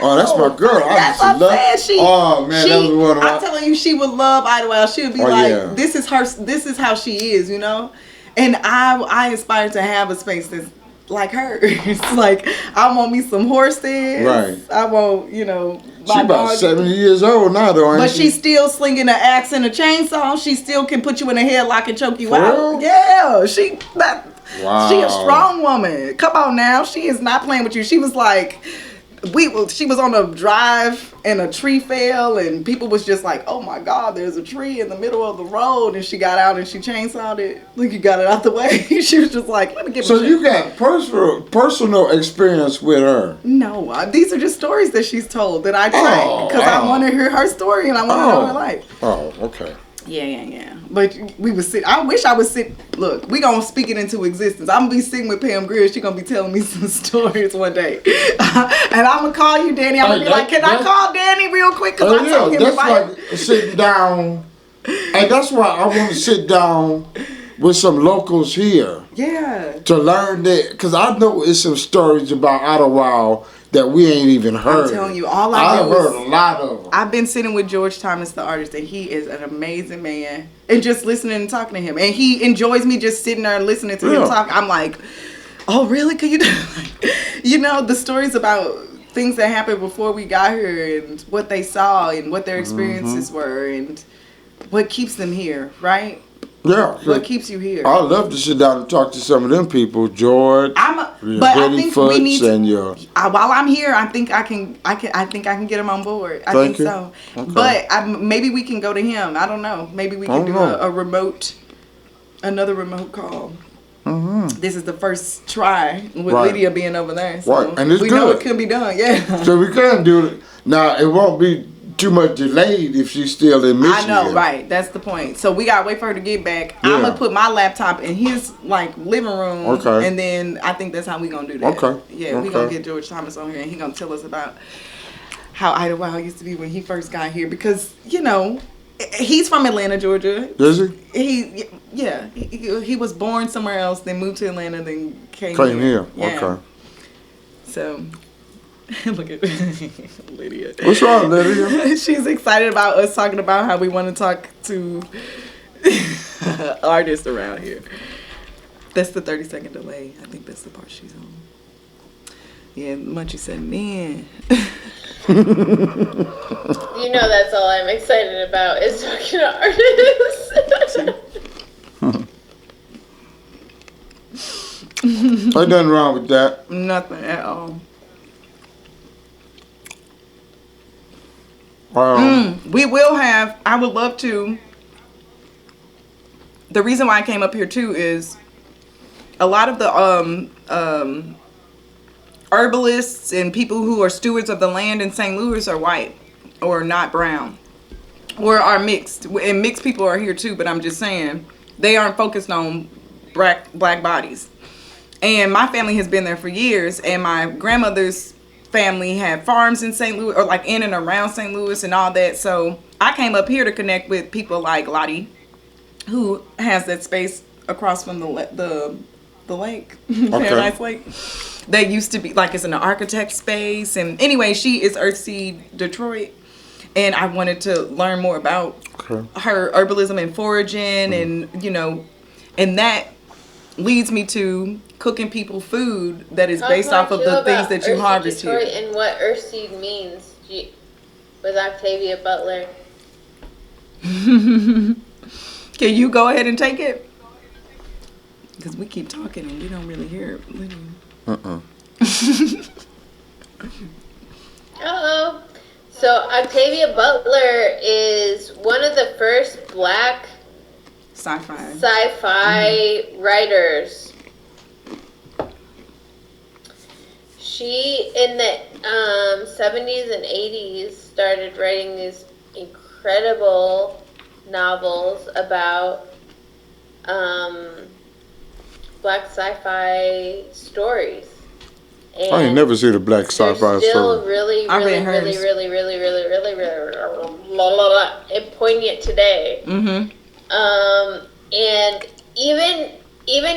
Oh, that's my girl. I That's used to what love. I'm saying. Oh man, that was one of my. I'm telling you, she would love Idlewild. She would be Oh, like, yeah. this is her. This is how she is, you know. And I aspire to have a space that's like her. It's like I want me some horses. Right. I want, you know. She my about dog. 70 years old now, though. Ain't But she? she's still slinging an axe and a chainsaw. She still can put you in a headlock and choke you For out. real? Yeah, Wow. she a strong woman. Come on now, she is not playing with you. She was like, she was on a drive and a tree fell and people was just like, oh my God, there's a tree in the middle of the road, and she got out and she chainsawed it. Look, you got it out the way. She was just like, let me get. So you got personal experience with her. No, these are just stories that she's told that I track because I want to hear her story and I want to know her life. Oh, okay. Yeah. But we was sit. I wish I was sit. Look, we gonna speak it into existence. I'm gonna be sitting with Pam Grier. She gonna be telling me some stories one day, and I'm gonna call you, Danny. I'm gonna be like, can I call Danny real quick? Cause I told him that's if I. like sitting down, and that's why I want to sit down with some locals here Yeah. to learn that, because I know it's some stories about Ottawa that we ain't even heard. I'm telling you, all I've know heard is a lot of them. I've been sitting with George Thomas, the artist, and he is an amazing man. And just listening and talking to him, and he enjoys me just sitting there and listening to him talk. I'm like, oh really? Could you do? You know, the stories about things that happened before we got here, and what they saw, and what their experiences were, and what keeps them here, right? Yeah. What keeps you here? I'd love to sit down and talk to some of them people, George. But I think we need to. And your, While I'm here, I think I can get him on board. I think so. Okay. But maybe we can go to him. I don't know. Maybe we can do another remote call. Mm-hmm. This is the first try with Right. Lydia being over there. So Right. And it's we know good. it can be done. Yeah. So we can do it. Now, it won't be too much delayed if she's still in Michigan. I know, right? That's the point. So we gotta wait for her to get back. Yeah. I'm gonna put my laptop in his living room. Okay. And then I think that's how we gonna do that. Okay. Yeah, we gonna get George Thomas on here, and he gonna tell us about how Idlewild used to be when he first got here, because he's from Atlanta, Georgia. Is he? He was born somewhere else, then moved to Atlanta, then came here. Yeah. Okay. So. Look at Lydia. What's wrong, Lydia? She's excited about us talking about how we want to talk to artists around here. That's the 30-second delay. I think that's the part she's on. Yeah, Munchie said, man. You know that's all I'm excited about is talking to artists. Ain't nothing wrong with that. Nothing at all. We will have, I would love to. The reason why I came up here too is a lot of the herbalists and people who are stewards of the land in St. Louis are white or not brown or are mixed. And mixed people are here too, but I'm just saying they aren't focused on black bodies. And my family has been there for years, and my grandmother's family had farms in St. Louis, or like in and around St. Louis and all that. So I came up here to connect with people like Lottie, who has that space across from the lake, Paradise Lake. That used to be like, it's in an architect space. And anyway, she is Earthseed Detroit, and I wanted to learn more about her herbalism and foraging, and and that leads me to cooking people food that is based off of the things that you harvest here. And what Earthseed means with Octavia Butler. Can you go ahead and take it? Because we keep talking and we don't really hear it. Uh-oh. So Octavia Butler is one of the first black sci-fi writers. She, in the 70s and 80s, started writing these incredible novels about black sci-fi stories. And I ain't never seen a black sci-fi they're still story. really, I really, read hers. and poignant today. Mm-hmm. And even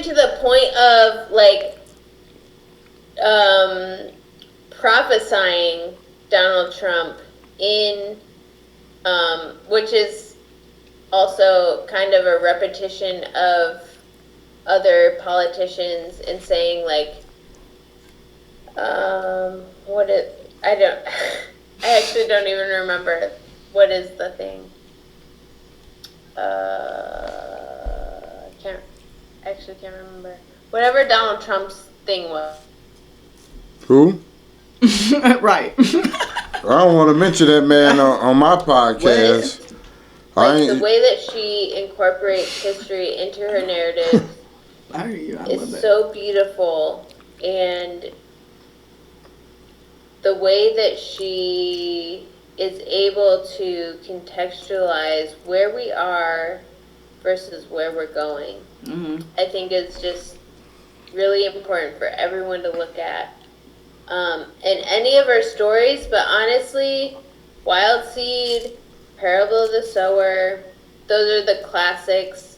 to the point of like prophesying Donald Trump in which is also kind of a repetition of other politicians and saying like I actually don't even remember what is the thing. Can't remember. Whatever Donald Trump's thing was. Who? Right. I don't want to mention that man on my podcast. Like the way that she incorporates history into her narrative I hear you. I love is that. so beautiful, and the way that she is able to contextualize where we are versus where we're going, I think is just really important for everyone to look at. And any of her stories, but honestly, Wild Seed, Parable of the Sower, those are the classics.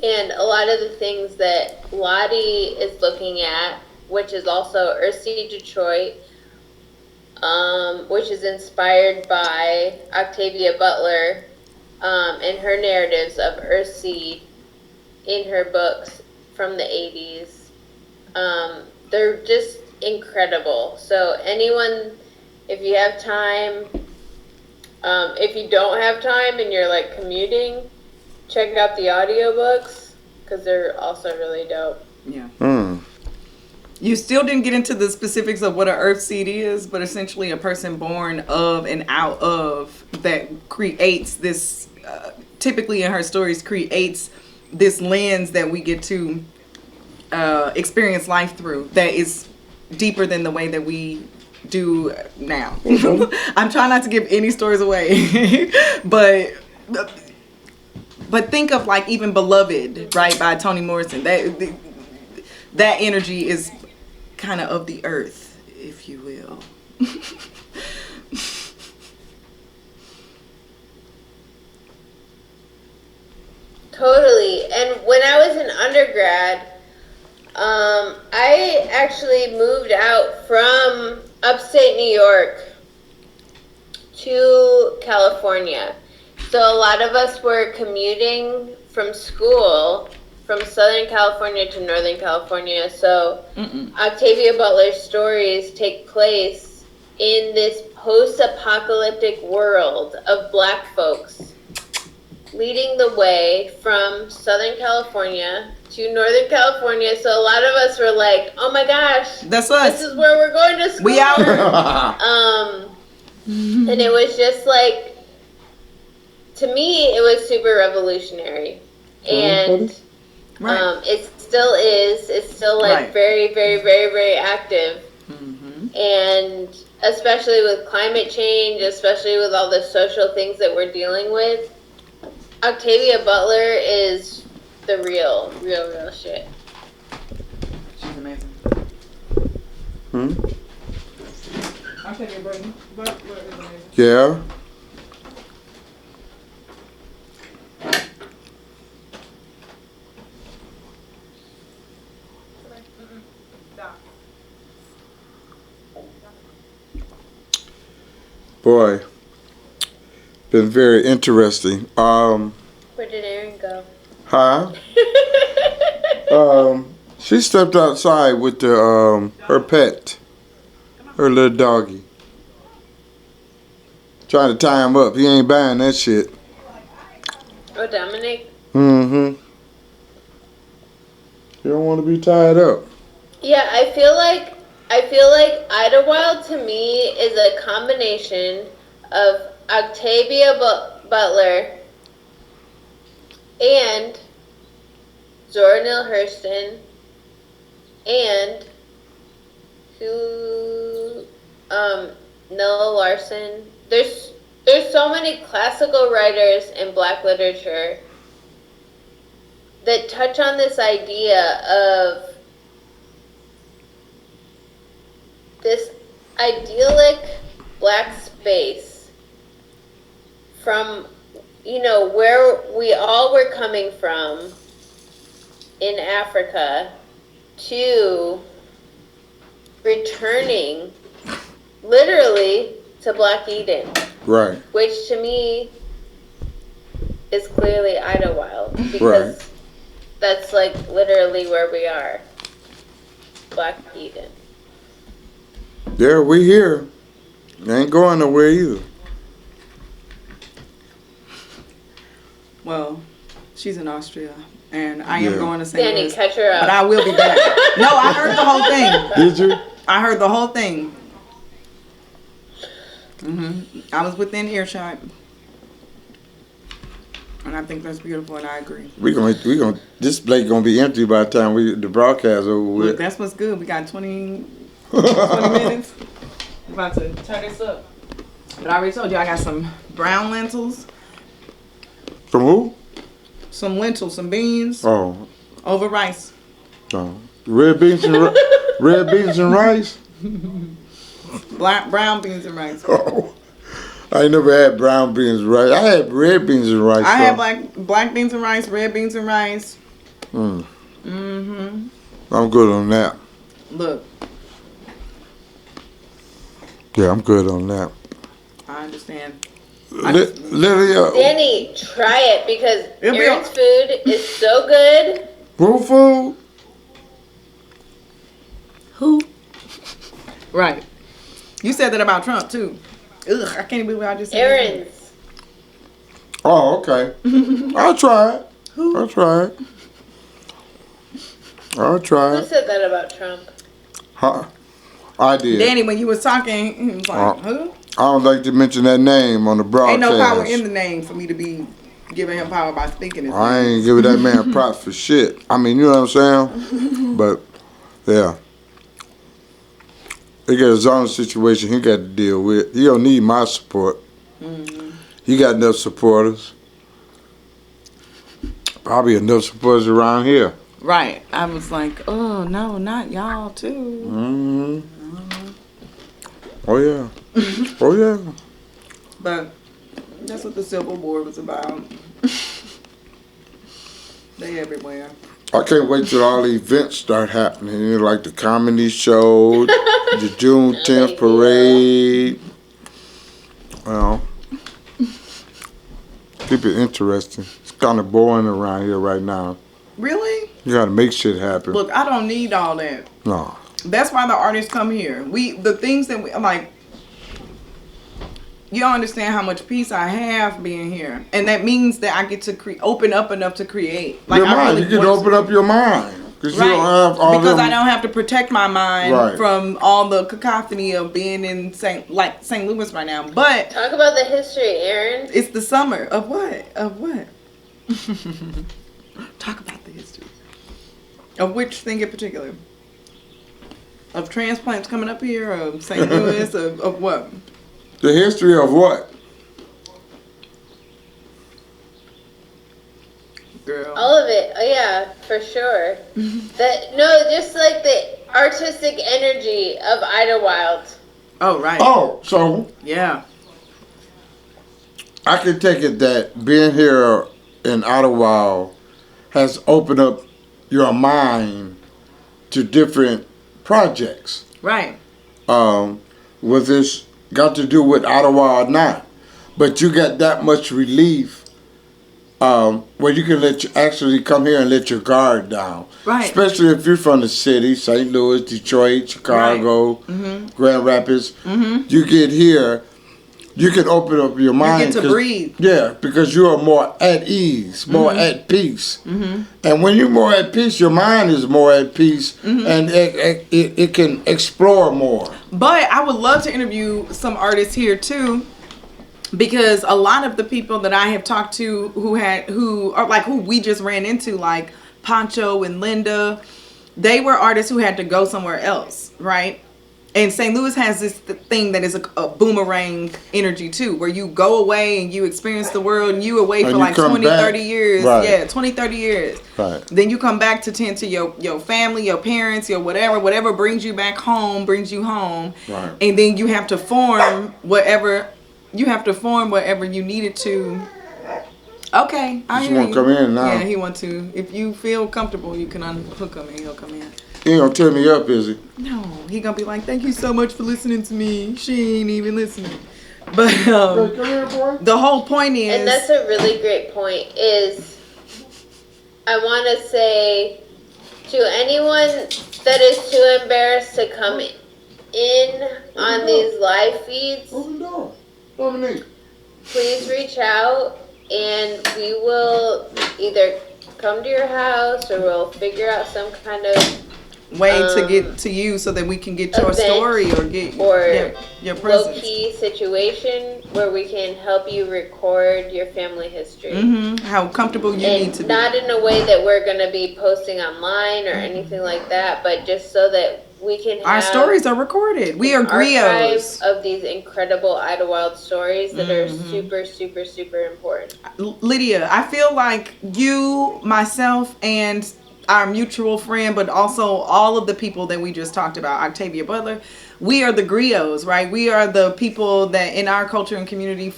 And a lot of the things that Lottie is looking at, which is also Earthseed Detroit, which is inspired by Octavia Butler and her narratives of Earthseed in her books from the 80s. They're just incredible. So anyone, if you have time, if you don't have time and you're like commuting, check out the audiobooks because they're also really dope. Yeah. You still didn't get into the specifics of what an earth seed is, but essentially a person born of and out of that creates this, typically in her stories, creates this lens that we get to experience life through that is deeper than the way that we do now. I'm trying not to give any stories away, but think of like even Beloved, right, by Toni Morrison. That energy is kind of the earth, if you will. Totally. And when I was in undergrad, I actually moved out from upstate New York to California. So a lot of us were commuting from school from Southern California to Northern California. So Octavia Butler's stories take place in this post-apocalyptic world of black folks leading the way from Southern California to Northern California. So a lot of us were like, oh my gosh, That's us. this is where we're going to school. We out. And it was just like, to me, it was super revolutionary. And it still is. It's still like very, very, very, very active. And especially with climate change, especially with all the social things that we're dealing with, Octavia Butler is the real shit. She's amazing. Octavia Butler is amazing. Yeah. Boy, been very interesting. Where did Erin go? She stepped outside with the her pet, her little doggy. Trying to tie him up. He ain't buying that shit. Oh, Dominic? You don't want to be tied up. Yeah, I feel like I feel like Idlewild to me is a combination of Octavia Butler and Zora Neale Hurston and Nella Larson. There's so many classical writers in Black literature that touch on this idea of this idyllic Black space from, where we all were coming from in Africa to returning literally to Black Eden. Right. Which to me is clearly Idlewild, because that's like literally where we are. Black Eden. Yeah, we here. Ain't going nowhere either. Well, she's in Austria, and I am going to St. Danny, Louis, catch her up. but I will be back. No, I heard the whole thing. Did you? I heard the whole thing. I was within earshot, and I think that's beautiful, and I agree. We gonna this plate gonna be empty by the time the broadcast over with. Look, that's what's good. We got 20 minutes. We're about to turn this up. But I already told you I got some brown lentils, From who? some lentils, some beans Oh, over rice. red beans and red beans and rice. Brown beans and rice. Oh, I ain't never had brown beans and rice. I had red beans and rice. I had black beans and rice, red beans and rice. I'm good on that. Look, Yeah, I'm good on that. I understand. Lydia, Danny, try it, because It'll be Aaron's food is so good. who food? Who? Right. You said that about Trump too. Ugh, I can't believe what I just said. Aaron's. Oh, okay. I'll try it. Who? I'll try it. I'll try Who it. said that about Trump? Huh? I did. Danny, when you was talking, he was like, who? I don't like to mention that name on the broadcast. Ain't no power in the name for me to be giving him power by speaking his I name. ain't giving that man props for shit. I mean, you know what I'm saying? But, yeah. He got his own situation he got to deal with. He don't need my support. He got enough supporters. Probably enough supporters around here. Right. I was like, oh, no, not y'all too. Oh, yeah. Oh, yeah. But that's what the Civil War was about. They everywhere. I can't wait till all the events start happening. You know, like the comedy show, the Juneteenth parade. Well, keep it interesting. It's kind of boring around here right now. Really? You got to make shit happen. Look, I don't need all that. No. That's why the artists come here. The things that we like. You don't understand how much peace I have being here, and that means that I get to open up enough to create. Like Your I mind. really You can want open up your mind. Because right. you don't have all because them. I don't have to protect my mind Right. from all the cacophony of being in St. Louis right now. But Talk about the history, Aaron. it's the summer of what? Of what? Talk about the history. Of which thing in particular? Of transplants coming up here, of St. Louis, of what? The history of what? Girl. All of it. Oh, yeah, for sure. Just like the artistic energy of Idlewild. Oh, right. Oh, so Yeah. I can take it that being here in Ottawa has opened up your mind to different projects. Right. Was this got to do with Ottawa or not? But you got that much relief where you can actually come here and let your guard down. Right. Especially if you're from the city, St. Louis, Detroit, Chicago, Grand Rapids. You get here you can open up your mind. You get to breathe. Yeah, because you are more at ease, more at peace. And when you're more at peace, your mind is more at peace, and it can explore more. But I would love to interview some artists here too, because a lot of the people that I have talked to who we just ran into, like Pancho and Linda, they were artists who had to go somewhere else, right? And St. Louis has this thing that is a boomerang energy too, where you go away and you experience the world and you away for like 20, 30 years. Right. Yeah, 20, 30 years. Right. Then you come back to tend to your family, your parents, your whatever brings you back home, brings you home. Right. And then you have to form whatever you needed to. Okay, I hear you. Want to come in now? Yeah, he want to. If you feel comfortable, you can unhook him and he'll come in. He ain't gonna tear me up, is he? No, he gonna be like, thank you so much for listening to me. She ain't even listening. But Come here, boy. the whole point is, And that's a really great point, is I want to say to anyone that is too embarrassed to come in on these live feeds, Open the door. Dominique. please reach out and we will either come to your house or we'll figure out some kind of way to get to you so that we can get your event story or get your presence. low-key situation where we can help you record your family history. How comfortable you And need to be. not in a way that we're going to be posting online or anything like that, but just so that we can have Our stories are recorded. We are griots. archive of these incredible Idlewild stories that are super, super, super important. Lydia, I feel like you, myself, and our mutual friend, but also all of the people that we just talked about, Octavia Butler, we are the griots, right? We are the people that in our culture and community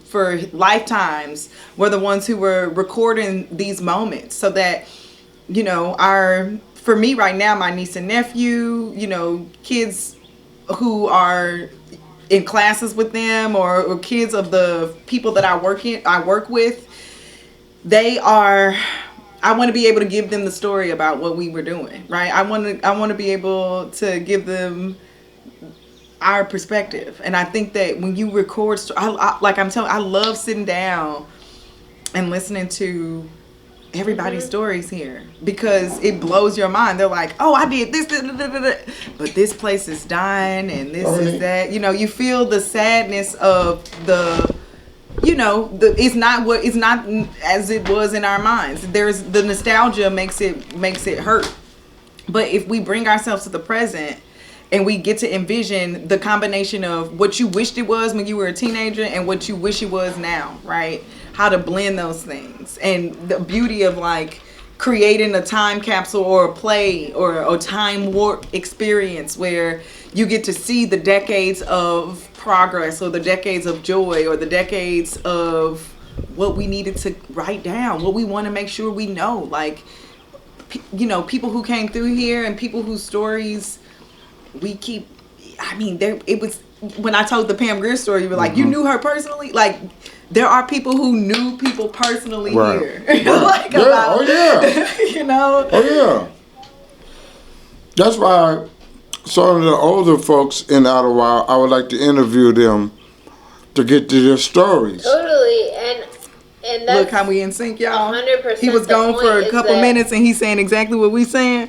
for lifetimes were the ones who were recording these moments so that, you know, for me right now, my niece and nephew, you know, kids who are in classes with them or kids of the people that I work with, I want to be able to give them the story about what we were doing, right? I want to be able to give them our perspective. And I think that when you record, I love sitting down and listening to everybody's stories here because it blows your mind. They're like, oh, I did this, but this place is dying and this is that. You know, you feel the sadness of it's not as it was in our minds. There's the nostalgia makes it hurt. But if we bring ourselves to the present and we get to envision the combination of what you wished it was when you were a teenager and what you wish it was now, right? How to blend those things and the beauty of like creating a time capsule or a play or a time warp experience where you get to see the decades of progress or the decades of joy or the decades of what we needed to write down, what we want to make sure we know. Like, you know, people who came through here and people whose stories we keep. I mean, it was when I told the Pam Grier story, you were like, you knew her personally? Like, there are people who knew people personally here. Right. Like, yeah. about, Oh, yeah. you know? Oh, yeah. That's why some of the older folks in Idlewild, I would like to interview them to get to their stories. Totally, and that's Look how we in sync, y'all. 100%. He was gone for a couple minutes and he's saying exactly what we saying.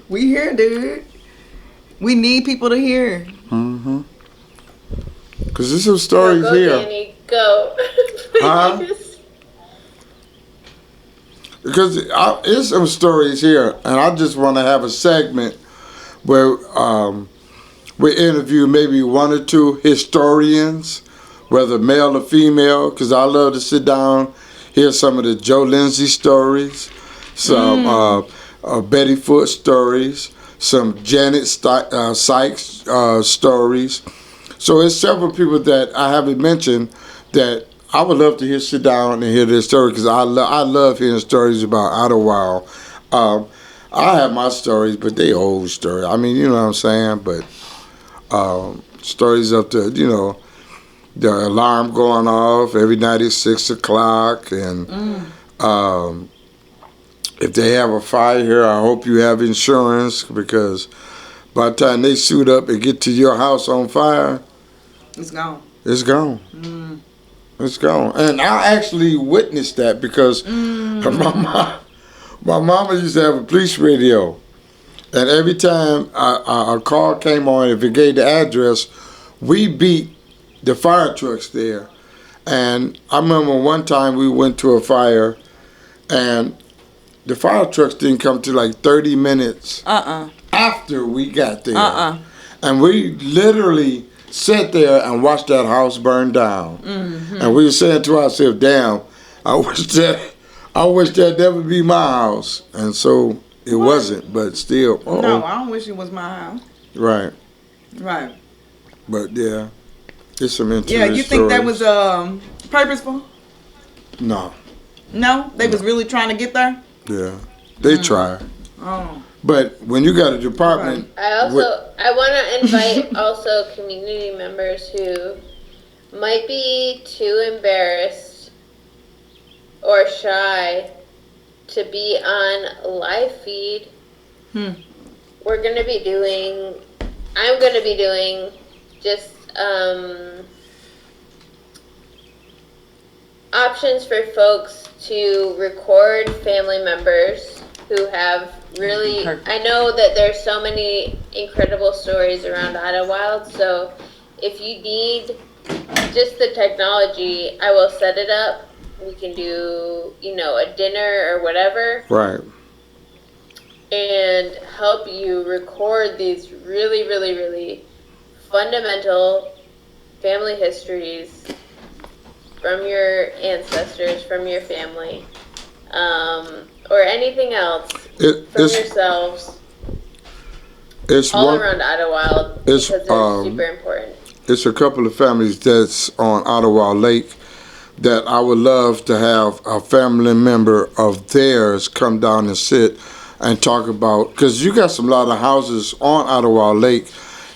We here, dude. We need people to hear. Because there's some stories go, here. Danny, go. Huh? Because there's some stories here, and I just want to have a segment where we interview maybe one or two historians, whether male or female, because I love to sit down, hear some of the Joe Lindsay stories, some Betty Foote stories, some Janet Sykes stories. So it's several people that I haven't mentioned that I would love to sit down and hear their story because I love hearing stories about Idlewild. I have my stories, but they old stories. I mean, you know what I'm saying? But stories of the alarm going off every night at 6 o'clock. And if they have a fire here, I hope you have insurance because by the time they suit up and get to your house on fire, It's gone. it's gone. It's gone. And I actually witnessed that because my mama used to have a police radio. And every time a call came on, if it gave the address, we beat the fire trucks there. And I remember one time we went to a fire, and the fire trucks didn't come to like 30 minutes after we got there. And we literally sat there and watched that house burn down. And we were saying to ourselves, damn, I wish that never be my house. And so it wasn't, but still. No, I don't wish it was my house. Right. Right. But yeah, it's some interesting Yeah, you think that was purposeful? No. No? They was really trying to get there? Yeah. They try. Oh. But when you got a department. I want to invite also community members who might be too embarrassed or shy to be on live feed. I'm going to be doing just options for folks to record family members who have really, I know that there's so many incredible stories around Idlewild, so if you need just the technology, I will set it up. We can do, a dinner or whatever. Right. And help you record these really, really, really fundamental family histories from your ancestors, from your family, or anything else from yourselves. It's all around Idlewild because they're super important. It's a couple of families that's on Idlewild Lake that I would love to have a family member of theirs come down and sit and talk about, because you got some lot of houses on Idlewild Lake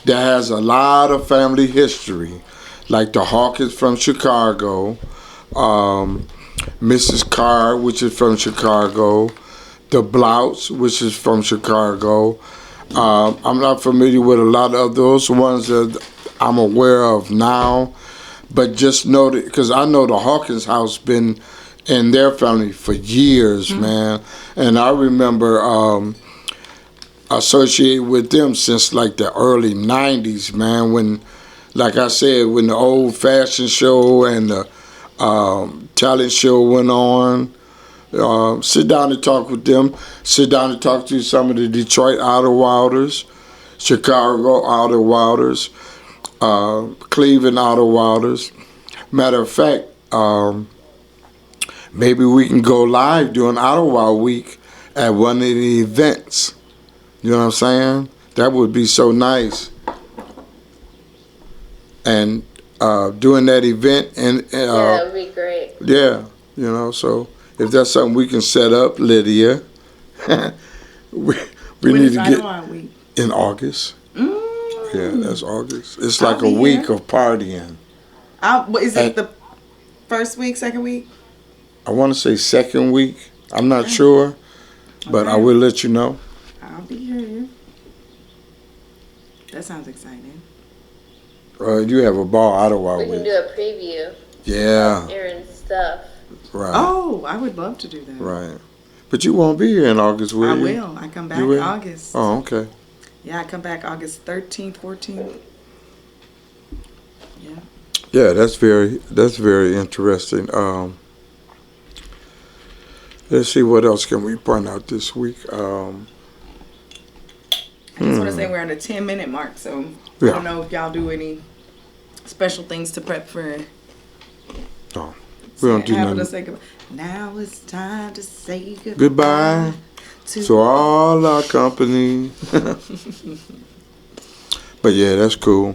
that has a lot of family history, like the Hawkins from Chicago, Mrs. Carr, which is from Chicago, the Blouts, which is from Chicago. I'm not familiar with a lot of those ones that I'm aware of now, but just know that, because I know the Hawkins house been in their family for years, man. And I remember associated with them since like the early 90s, man, when, like I said, when the old fashion show and the talent show went on. Sit down and talk with them. Sit down and talk to some of the Detroit Idlewilders, Chicago Idlewilders, Cleveland Idlewilders. Matter of fact, maybe we can go live during Idlewild Week at one of the events. You know what I'm saying? That would be so nice. And doing that event and yeah, that would be great. Yeah, so if that's something we can set up, Lydia, we need to get in August. Yeah, that's August. It's like a week of partying. Is it the first week, second week? I want to say second week. I'm not sure, but I will let you know. I'll be here. That sounds exciting. You have a ball Idlewild We can do a preview. Yeah. Of Aaron's stuff. Right. Oh, I would love to do that. Right. But you won't be here in August, will you? I will. I come back August. Oh, okay. Yeah, I come back August 13th, 14th. Yeah. Yeah, that's very interesting. Let's see, what else can we point out this week? I just want to say we're at a 10-minute mark, so yeah. I don't know if y'all do any special things to prep for. No, we don't do nothing. To say goodbye. Now it's time to say goodbye to all our company. But yeah, that's cool.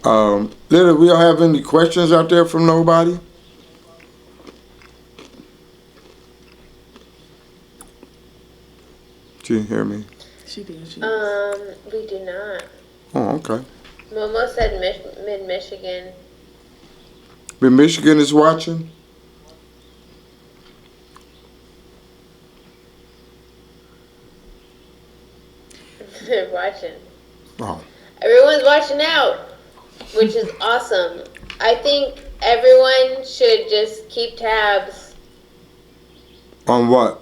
Lily, we don't have any questions out there from nobody? She didn't hear me. She did. We do not. Oh, okay. Momo said mid-Michigan. Mid-Michigan is watching? They're watching. Oh. Everyone's watching out, which is awesome. I think everyone should just keep tabs. On what?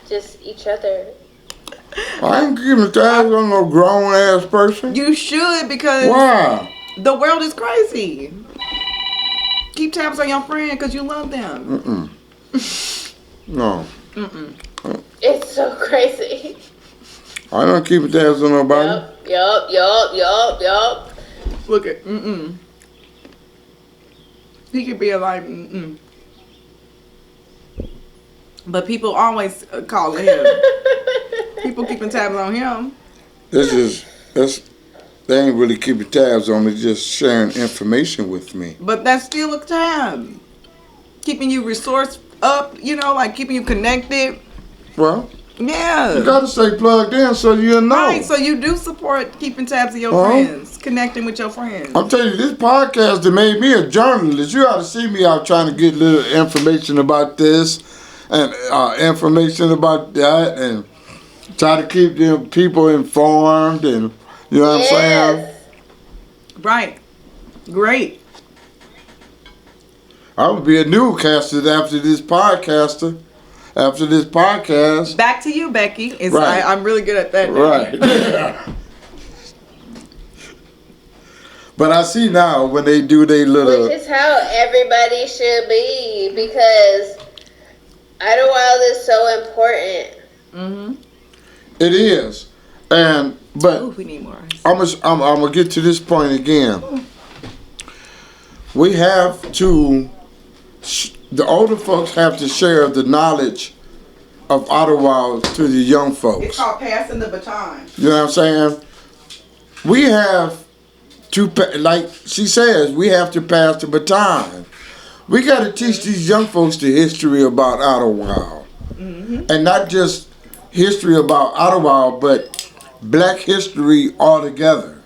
Just each other. I ain't keeping tabs on no grown ass person. You should, because Why? the world is crazy. Keep tabs on your friend because you love them. No. It's so crazy. I don't keep tabs on nobody. Yup. Look at, He could be like, But people always calling him. People keeping tabs on him. They ain't really keeping tabs on me, just sharing information with me. But that's still a tab. Keeping you resourced up, like keeping you connected. Well, Yeah. you gotta stay plugged in so you know. Right, so you do support keeping tabs of your friends, connecting with your friends. I'm telling you, this podcast that made me a journalist. You ought to see me out trying to get little information about this and information about that, and try to keep them people informed, and you know what I'm saying? Right. Great. I would be a newscaster after this podcast. Back to you, Becky. Right. I'm really good at that now. Right. But I see now when they do their little... Which is how everybody should be, because Idlewild is so important. Mm-hmm. It is. But Ooh, we need more. I'm gonna get to this point again. We have to... The older folks have to share the knowledge of Idlewild to the young It's folks. called passing the baton. You know what I'm saying? We have to, like she says, we have to pass the baton. We got to teach these young folks the history about Idlewild. Mm-hmm. And not just history about Idlewild, but black history altogether.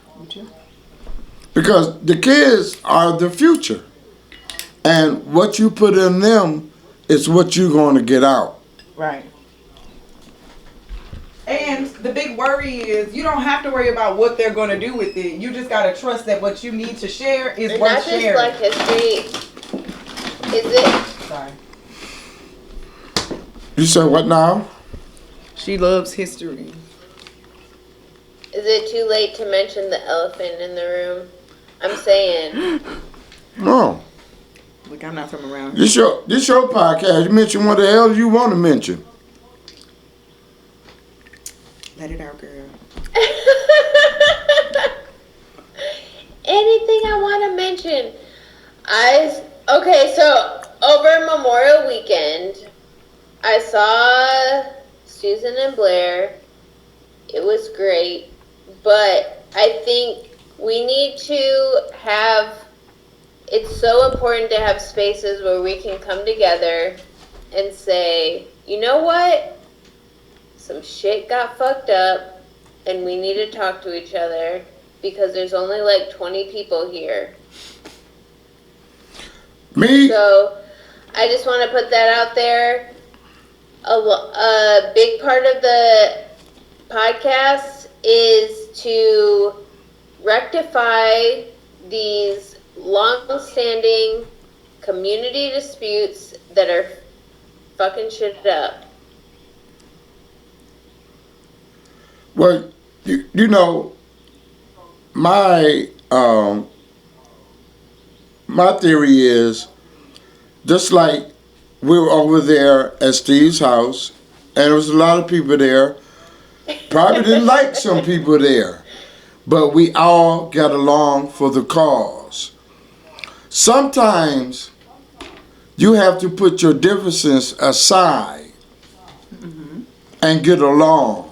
Because the kids are the future. And what you put in them is what you're going to get out. Right. And the big worry is you don't have to worry about what they're going to do with it. You just got to trust that what you need to share is And worth not just sharing. Black history. Is it? Sorry. You said what now? She loves history. Is it too late to mention the elephant in the room? I'm saying. No. Look, I'm not from around. This your podcast. You mention what the hell you want to mention. Let it out, girl. Anything I want to mention. Okay, so over Memorial Weekend, I saw Susan and Blair. It was great, but I think we need to have, it's so important to have spaces where we can come together and say, you know what? Some shit got fucked up and we need to talk to each other because there's only like 20 people here. Me? So I just want to put that out there. A big part of the podcast is to rectify these long-standing community disputes that are fucking shit up. Well, you know, my theory is just like we were over there at Steve's house, and there was a lot of people there. Probably didn't like some people there, but we all got along for the cause. Sometimes you have to put your differences aside and get along.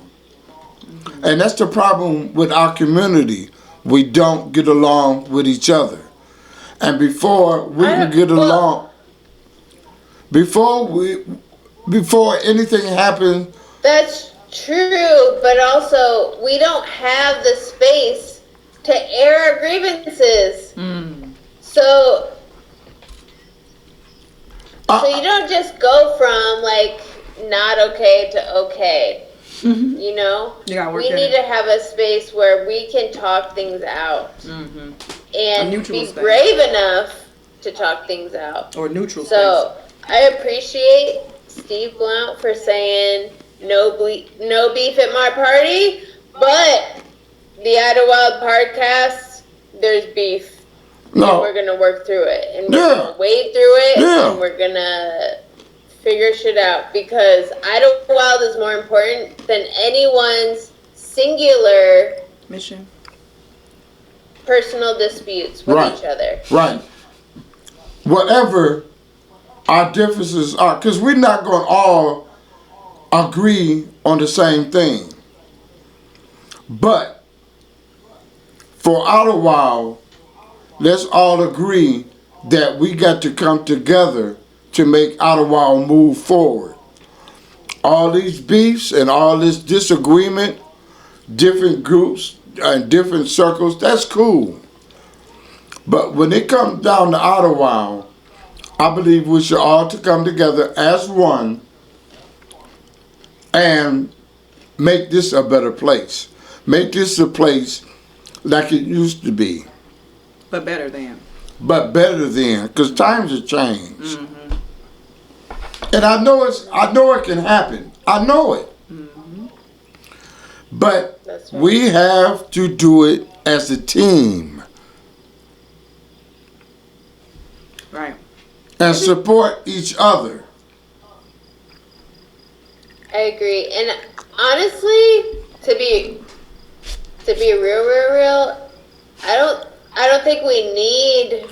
And that's the problem with our community. We don't get along with each other. And before we can get along, before anything happens. That's true, but also we don't have the space to air our grievances. So So you don't just go from like not okay to okay. You know, we need to have a space where we can talk things out and be brave enough to talk things out. Or neutral So I appreciate Steve Blount for saying no beef at my party, but the Idlewild podcast, there's beef. No. And we're gonna work through it, and we're gonna wade through it, and we're gonna figure shit out, because Idlewild is more important than anyone's singular mission, personal disputes with each other. Right. Whatever our differences are, because we're not going to all agree on the same thing. But for Idlewild, let's all agree that we got to come together to make Idlewild move forward. All these beefs and all this disagreement, different groups and different circles, that's cool. But when it comes down to Idlewild, I believe we should all to come together as one and make this a better place. Make this a place like it used to be. but better than. But better than, because times have changed. And I know it can happen. I know it. But we have to do it as a team. Right. And support each other. I agree. And honestly, to be real, I don't think we need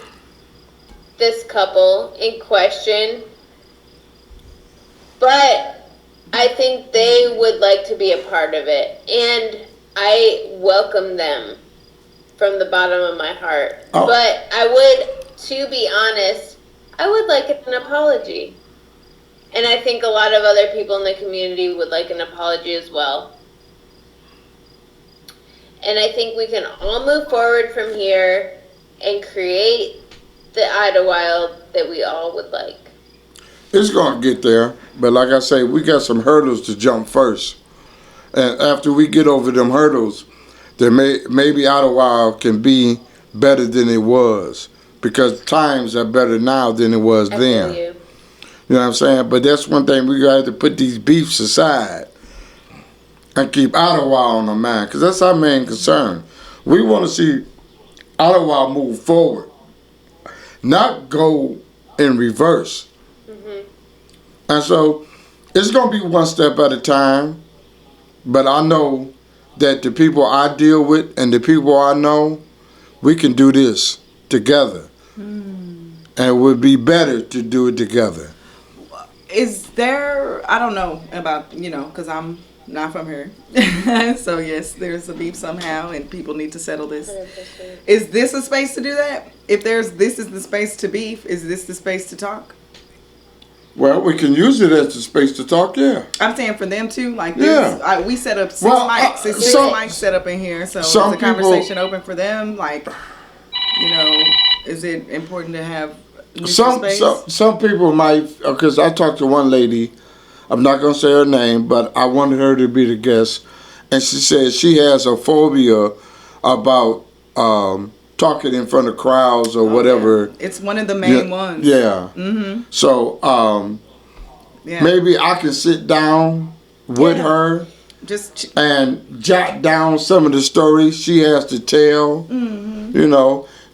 this couple in question. But I think they would like to be a part of it. And I welcome them from the bottom of my heart. Oh. But I would, to be honest, I would like an apology. And I think a lot of other people in the community would like an apology as well. And I think we can all move forward from here and create the Idlewild that we all would like. It's going to get there. But like I say, we got some hurdles to jump first. And after we get over them hurdles, then maybe Idlewild can be better than it was. Because times are better now than it was then. I feel you. You know what I'm saying? But that's one thing, we got to put these beefs aside and keep Idlewild on our mind, because that's our main concern. We want to see Idlewild move forward, not go in reverse. And so it's going to be one step at a time, but I know that the people I deal with and the people I know, we can do this together. And it would be better to do it together. Is there, I don't know about, because I'm not from here. So yes, there's a beef somehow and people need to settle this. 100%. Is this a space to do that? If this is the space to beef, is this the space to talk? Well, we can use it as a space to talk, yeah. I'm saying for them too. Like, Yeah. we set up 6 Well, mics. It's 6 some- mics set up in here. So is some the people- conversation open for them? Like, is it important to have neutral space? Some people might, because I talked to one lady, I'm not going to say her name, but I wanted her to be the guest, and she said she has a phobia about talking in front of crowds or whatever. It's one of the main ones. Yeah. So maybe I can sit down with her Just and jot down some of the stories she has to tell.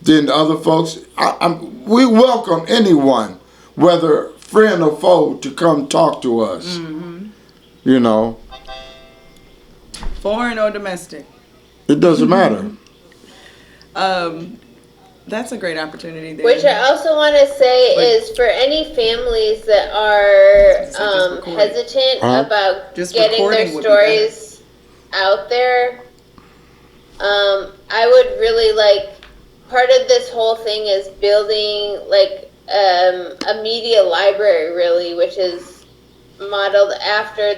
Then the other folks, we welcome anyone, whether friend or foe, to come talk to us. foreign or domestic. It doesn't matter. That's a great opportunity there. Which I also want to say is for any families that are hesitant about Just getting their recording would be stories out there, I would really like, part of this whole thing is building like a media library, really, which is modeled after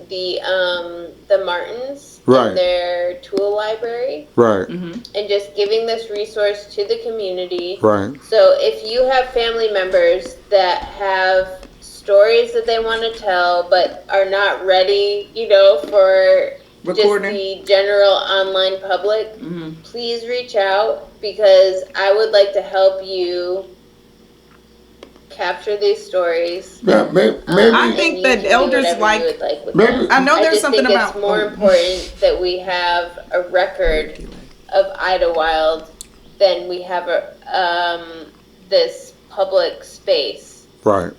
the Martins Right. and their tool library, Right. and just giving this resource to the community. Right. So if you have family members that have stories that they want to tell but are not ready, for Recording. just the general online public, please reach out, because I would like to help you capture these stories. Yeah, maybe, I And think you that can do elders whatever like- you would like with maybe- that. I know I there's just something think about it's more important that we have a record of Idlewild than we have this public space. right.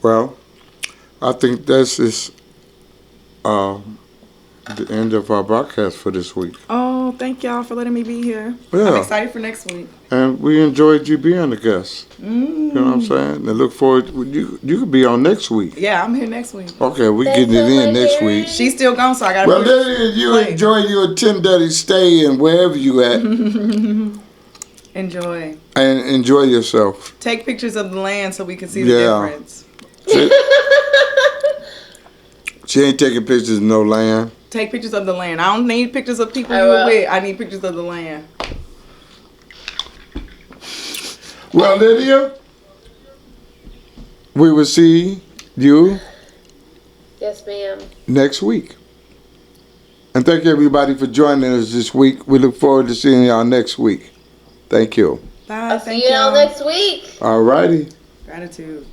Well, I think this is the end of our broadcast for this week. Oh, thank y'all for letting me be here. Yeah. I'm excited for next week. And we enjoyed you being a guest. You know what I'm saying? And look forward. You could be on next week. Yeah, I'm here next week. Okay, we That's getting it what in I'm next hearing. week. She's still gone, so I gotta. Well, push then you play. enjoy your 10-day stay and wherever you at, Enjoy. and enjoy yourself. Take pictures of the land so we can see the Yeah. difference. She ain't taking pictures of no land. Take pictures of the land. I don't need pictures of people I you were will. with. I need pictures of the land. Well, Lydia, we will see you Yes, ma'am. next week. And thank everybody for joining us this week. We look forward to seeing y'all next week. Thank you. Bye. I'll Thank see you all y'all. next week. All righty. Gratitude.